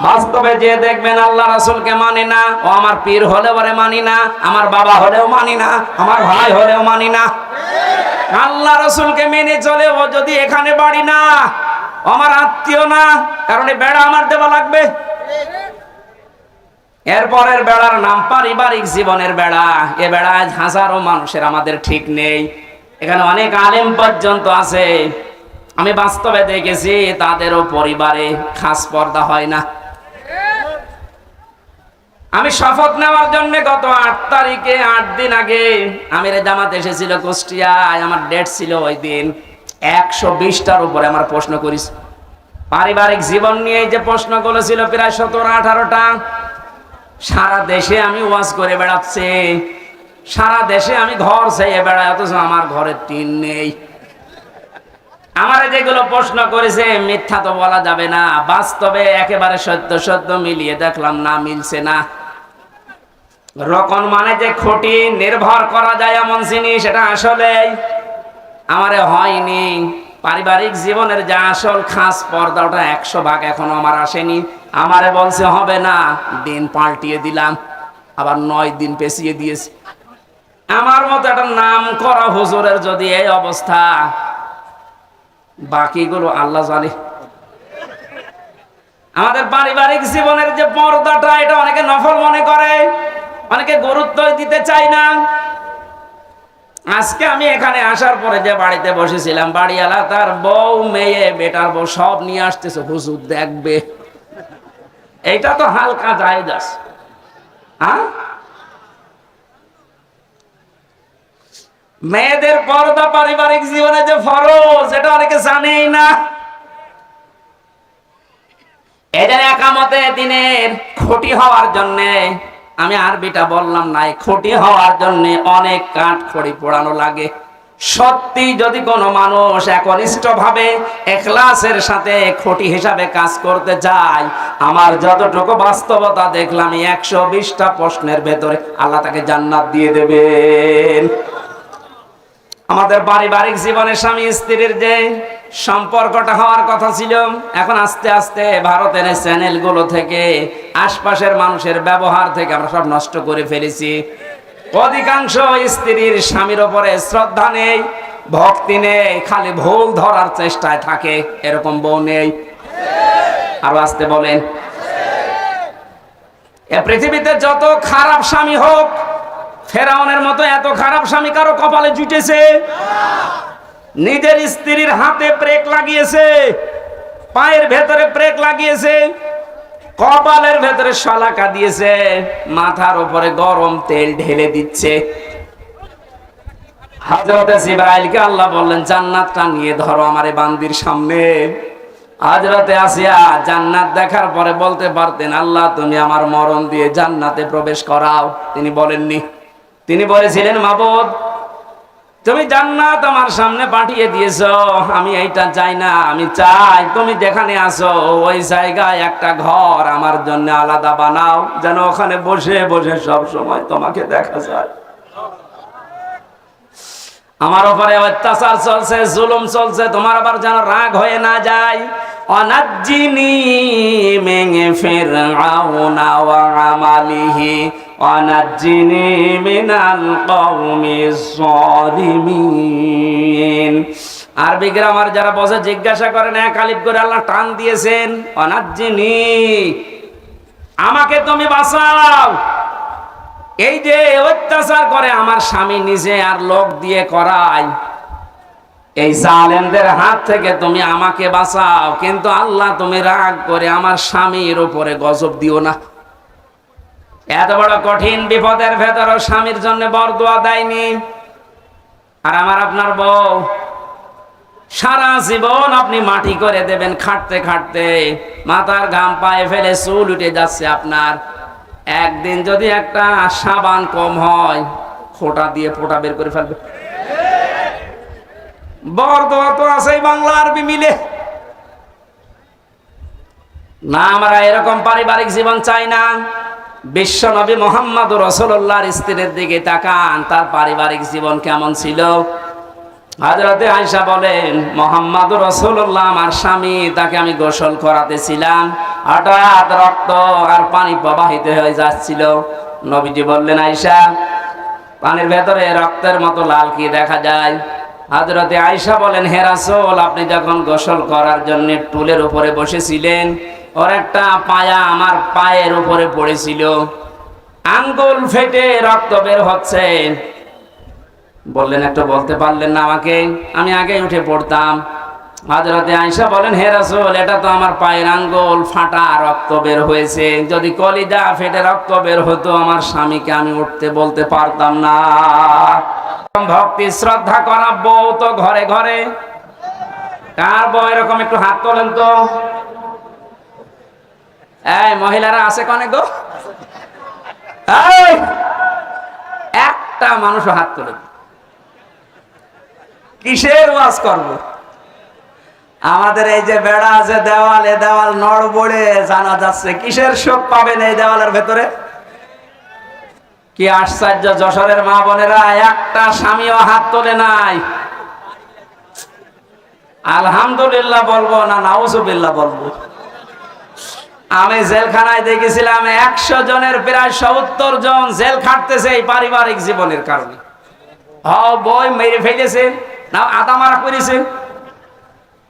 A: বাস্তবে যে দেখবেন আল্লাহ রাসূলকে মানি না, ও আমার পীর হলেও ওরে মানি না, আমার বাবা হলেও মানি না, আমার ভাই হলেও মানি না। আল্লাহ রাসূলকে মেনে চলে ও যদি এখানে বাড়ি না, আমার আত্মীয় না, কারণ এই বেড়া আমার দেওয়া লাগবে। এরপরের বেড়ার নাম পারিবারিক জীবনের বেড়া। এ বেড়ায় হাজারো মানুষের আমাদের ঠিক নেই, এখানে অনেক আলেম পর্যন্ত আছে। আমি বাস্তবে দেখেছি তাদেরও পরিবারে খাস পর্দা হয় না। আমি শপথ নেওয়ার জন্য গত 8 তারিখে 8 দিন আগে আমির জামাত এসেছিল কুষ্টিয়ায়, আমার ডেট ছিল ওই দিন। 120টার উপরে আমার প্রশ্ন করিস পারিবারিক জীবন নিয়ে, যে প্রশ্নগুলো ছিল প্রায় 17-18টা। সারা দেশে আমি ওয়াজ করে বেড়াচ্ছি, সারা দেশে আমি ঘর চেয়ে বেড়াই, অথচ আমার ঘরে টিন নেই। আমার যেগুলো প্রশ্ন করেছে মিথ্যা তো বলা যাবে না, বাস্তবে একেবারে সত্য সত্য মিলিয়ে দেখলাম না, মিলছে না। রকম মানে যে খুঁটি নির্ভর করা যায় এমন জিনিস, এটা আসলে আমারে হয়নি। পারিবারিক জীবনের যে আসল খাস পর্দা, ওটা 100 ভাগ এখনো আমার আসেনি। আমারে বলছে হবে না, দিন পাল্টিয়ে দিলাম, আবার 9 দিন পেছিয়ে দিয়েছে। আমার মতো একটা নাম করা হুজুরের যদি এই অবস্থা, বাকিগুলো আল্লাহ জানে। আমাদের পারিবারিক জীবনের যে পর্দাটা, এটা অনেকে নফল মনে করে, অনেকে গুরুত্ব দিতে চায় না। আজকে আমি এখানে আসার পরে যে বাড়িতে বসেছিলাম, বাড়িওয়ালা তার বউ, মেয়ে, বেটার বউ সব নিয়ে আসতেছে, হুজুর দেখবে। এইটা তো হালকা জায়েজ আছে। হ্যাঁ, মেয়েদের পর্দা পারিবারিক জীবনে যে ফরজ, এটা অনেকে জানেই না। এদের একামতে দিনের খুঁটি হওয়ার জন্য, আমি আরবিটা বললাম না, খুঁটি হওয়ার জন্য অনেক কাঠ খড়ি পোড়ানো লাগে। সত্যি যদি কোনো মানুষ একনিষ্ঠ ভাবে ইখলাসের সাথে খুঁটি হিসাবে কাজ করতে চায়, আমার যতটুকু বাস্তবতা দেখলাম 120টা প্রশ্নের ভেতরে আল্লাহ তাকে জান্নাত দিয়ে দেবেন। আমাদের পারিবারিক জীবনে স্বামী স্ত্রীর যে সম্পর্কটা হওয়ার কথা ছিল। এখন আস্তে আস্তে ভারতের চ্যানেলগুলো থেকে আশপাশের মানুষের ব্যবহার থেকে আমরা সব নষ্ট করে ফেলেছি। অধিকাংশ স্ত্রীর স্বামীর ওপরে শ্রদ্ধা নেই, ভক্তি নেই, খালি ভুল ধরার চেষ্টায় থাকে। এরকম বউ নেই? আরো আসতে বলেন। এ পৃথিবীতে যত খারাপ স্বামী হোক, ফেরাউনের মতো এত খারাপ স্বামী কারো কপালে জুটেছে? নিজের স্ত্রীর হাতে ব্রেক লাগিয়েছে, পায়ের ভেতরে ব্রেক লাগিয়েছে, কপালের ভেতরে শলাকা দিয়েছে, মাথার উপরে গরম তেল ঢেলে দিচ্ছে। হযরত জিবরাইলকে আল্লাহ বললেন, জান্নাতটা নিয়ে ধরো আমার এই বান্দির সামনে। হযরত আসিয়া জান্নাত দেখার পরে বলতে পারতেন, আল্লাহ তুমি আমার মরণ দিয়ে জান্নাতে প্রবেশ করাও। তিনি বলেননি। তিনি বলেছিলেন, মাবুদ তুমি জান্নাত আমার সামনে পাঠিয়ে দিয়েছো, আমি এইটা চাই না, আমি চাই তুমি যেখানে আছো ওই জায়গায় একটা ঘর আমার জন্য আলাদা বানাও, যেন ওখানে বসে বসে সব সময় তোমাকে দেখা যায়। আমার উপরে অত্যাচার চলছে, জুলুম চলছে, তোমার আবার যেন রাগ হয়ে না যায়। অনাজ্জিনি মিন ফিরআউনা ওয়া আমালিহি অনাজ্জিনি মিনাল কওমিজ যালিমিন। আরবি গ্রামার যারা বসে জিজ্ঞাসা করেন এক আলিফ করে আল্লাহ টান দিয়েছেন। অনাজ্জিনি, আমাকে তুমি বাঁচাও। এই যে অত্যাচার করে আমার স্বামী নিজে আর লোক দিয়ে করায়, এই জালেমদের হাত থেকে তুমি আমাকে বাঁচাও। কিন্তু আল্লাহ তুমি রাগ করে আমার স্বামীর উপরে গজব দিও না। এত বড় কঠিন বিপদের ভেতর স্বামীর জন্য বরদোয়া দেয়নি। আর আমার আপনার বউ সারা জীবন আপনি মাটি করে দেবেন, খাটতে খাটতে মাথার ঘাম পায়ে ফেলে চুল উঠে যাচ্ছে আপনার। একদিন যদি একটা সাবান কম হয়, খোঁটা দিয়ে ফোঁটা বের করে ফেলবে। বরদোয়া তো আছেই বাংলা আরবি মিলে। না, আমরা এরকম পারিবারিক জীবন চাই না। বিশ্ব নবী মুহাম্মদুর রাসূলুল্লাহর স্ত্রীর দিকে তাকান, তার পারিবারিক জীবন কেমন ছিল। হযরতে আয়েশা বলেন, মুহাম্মদুর রাসূলুল্লাহ আমার স্বামী, তাকে আমি গোসল করাতেছিলাম, হঠাৎ রক্ত আর পানি প্রবাহিত হয়ে যাচ্ছিল। নবীজি বললেন, আয়েশা পানির ভেতরে রক্তের মতো লাল কি দেখা যায়? হযরতে আয়েশা বলেন, হে রাসূল, আপনি যখন গোসল করার জন্য টুলের উপরে বসেছিলেন, ওর একটা পায়া আমার পায়ের উপরে পড়েছিল, আঙ্গুল ফেটে রক্ত বের হচ্ছে। বললেন, একটু বলতে পারলেন না আমাকে? আমি আগে উঠে পড়তাম। হযরতে আয়েশা বলেন, হে রাসূল, এটা তো আমার পায়ের আঙ্গুল ফাটা, রক্ত বের হয়েছে। যদি কলিজা ফেটে রক্ত বের হতো, আমার স্বামীকে আমি উঠতে বলতে পারতাম না। ভক্তি শ্রদ্ধা করা বউ তো ঘরে ঘরে। কার বউ এরকম? একটু হাত তোলেন তো। এই মহিলারা আছে কনে গো? একটা মানুষ হাত তোলেন। কিসের ওয়াজ করব? আমাদের এই যে বেড়া আছে দেওয়ালে, দেওয়াল নড়বড়ে জানা যাচ্ছে। কিসের শোক পাবেন এই দেওয়ালের ভেতরে? কি আশ্চর্য! যশোরের মা বোনেরা একটা স্বামীও হাত তোলে নাই। আলহামদুলিল্লাহ বলবো না নাউজুবিল্লাহ বলবো? আমি জেলখানায় দেখেছিলাম 100 জনের প্রায় 70 জন জেল খাটতেছে এই পারিবারিক জীবনের কারণে। বই মেরে ফেলেছে, না আদা মারা করেছে,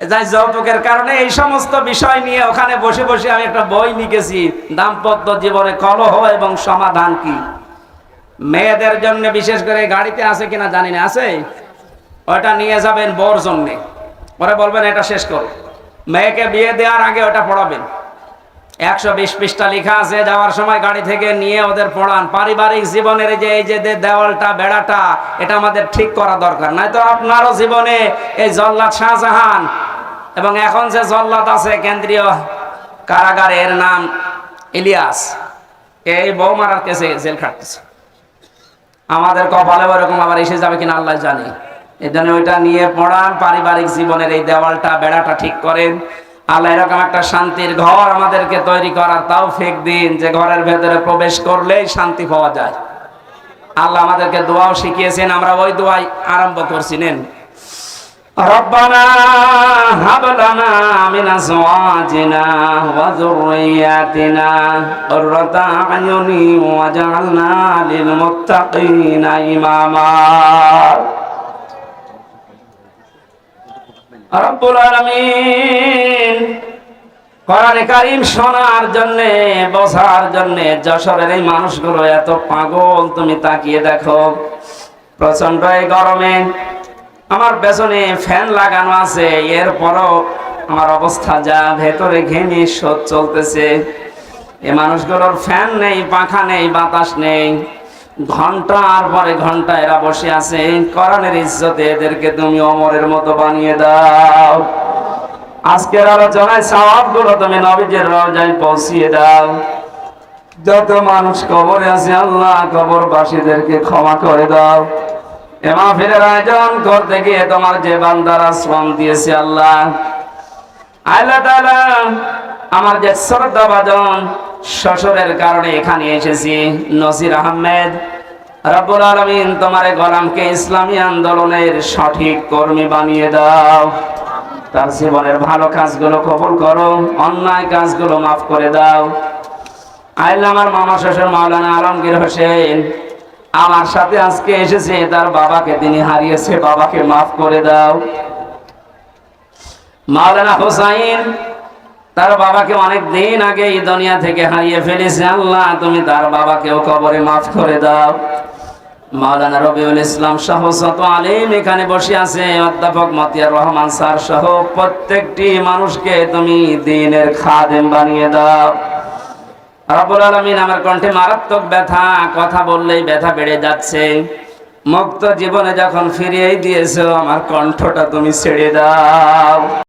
A: যাই যৌতুকের কারণে। এই সমস্ত বিষয় নিয়ে ওখানে বসে বসে আমি একটা বই লিখেছি, দাম্পত্য জীবনে কলহ এবং সমাধান কি। মেয়েদের জন্য বিশেষ করে, গাড়িতে আছে কিনা জানি না, আছে, ওটা নিয়ে যাবেন বউর জন্যে। পরে বলবেন এটা শেষ করো। মেয়েকে বিয়ে দেওয়ার আগে ওটা পড়াবেন। 120 পৃষ্ঠা লেখা আছে। যাওয়ার সময় গাড়ি থেকে নিয়ে ওদের পড়ান। পারিবারিক জীবনের এই যে দেওয়ালটা, বেড়াটা, এটা আমাদের ঠিক করা দরকার। নয়তো আপনারও জীবনে এই জল্লাদ শাহজাহান এবং এখন যে জল্লাদ আছে কেন্দ্রীয় কারাগারে, এর নাম ইলিয়াস, এই বউ মারার কেসে জেল খাটতেছে। আমাদের কপালে ওরকম আবার এসে যাবে কিনা আল্লাহ জানে। এই জন্য ওইটা নিয়ে পড়ান। পারিবারিক জীবনের এই দেওয়ালটা, বেড়াটা ঠিক করেন। আল্লাহ এরকম একটা শান্তির ঘর আমাদেরকে তৈরি করার তৌফিক দিন, যে ঘরের ভেতরে প্রবেশ করলেই শান্তি পাওয়া যায়। আল্লাহ আমাদেরকে দোয়াও শিখিয়েছেন, আমরা ওই দোয়াই আরম্ভ করছি। নেন, ربنا هب لنا من أزواجنا وذرياتنا قرة أعين واجعلنا للمتقين إماما রব্বুল আলামিন কোরআনে কারীম শোনার জন্য বোঝার জন্য যশোরের এই মানুষগুলো এত পাগল তুমি তাকিয়ে দেখো প্রচন্ড এই গরমে আমার পেছনে ফ্যান লাগানো আছে এরপরও আমার অবস্থা যা ভেতরে ঘেমে শোধ চলতেছে এই মানুষগুলোর ফ্যান নেই পাখা নেই বাতাস নেই ঘন্টার পরে ঘন্টা এরা বসে আছে কোরআনের ইজ্জতে এদেরকে তুমি ওমরের মতো বানিয়ে দাও আজকের আলোচনায় সওয়াবগুলো তুমি নবীজির রওজায় পৌঁছিয়ে দাও যত মানুষ কবরে আছে আল্লাহ কবরবাসীদেরকে ক্ষমা করে দাও এ মাহফিলের আয়োজন করতে গিয়ে তোমার যে বান্দারা শ্রম দিয়েছে আল্লাহ আল্লাহ তাআলা আমার যে শ্রদ্ধাভাজন শ্বশুরের কারণে এখানে এসেছি নসির আহমেদ রব্বুল আলামিন তোমার গোলামকে ইসলামী আন্দোলনের সঠিক কর্মী বানিয়ে দাও তার জীবনের ভালো কাজগুলো কবুল করো অন্যায় কাজগুলো মাফ করে দাও আল্লাহ আমার মামা শ্বশুর মাওলানা আলমগীর হোসেন আমার সাথে আজকে এসেছে তার বাবাকে তিনি হারিয়েছে বাবাকে মাফ করে দাও মাওলানা হোসাইন তার বাবাকে অনেক দিন আগে এই দুনিয়া থেকে হারিয়ে ফেলেছে আল্লাহ তুমি তার বাবাকেও কবরে মাফ করে দাও মাওলানা রবিউল ইসলাম সহ শত আলিম এখানে বসে আছে অধ্যাপক মতিয়ার রহমান স্যার সহ প্রত্যেকটি মানুষকে তুমি দ্বীনের খাদেম বানিয়ে দাও রব্বুল আলামিন আমার কণ্ঠে মারাত্মক ব্যথা কথা বললেই ব্যথা বেড়ে যাচ্ছে মুক্ত জীবনে যখন ফিরিয়ে দিয়েছো আমার কণ্ঠটা তুমি ছেড়ে দাও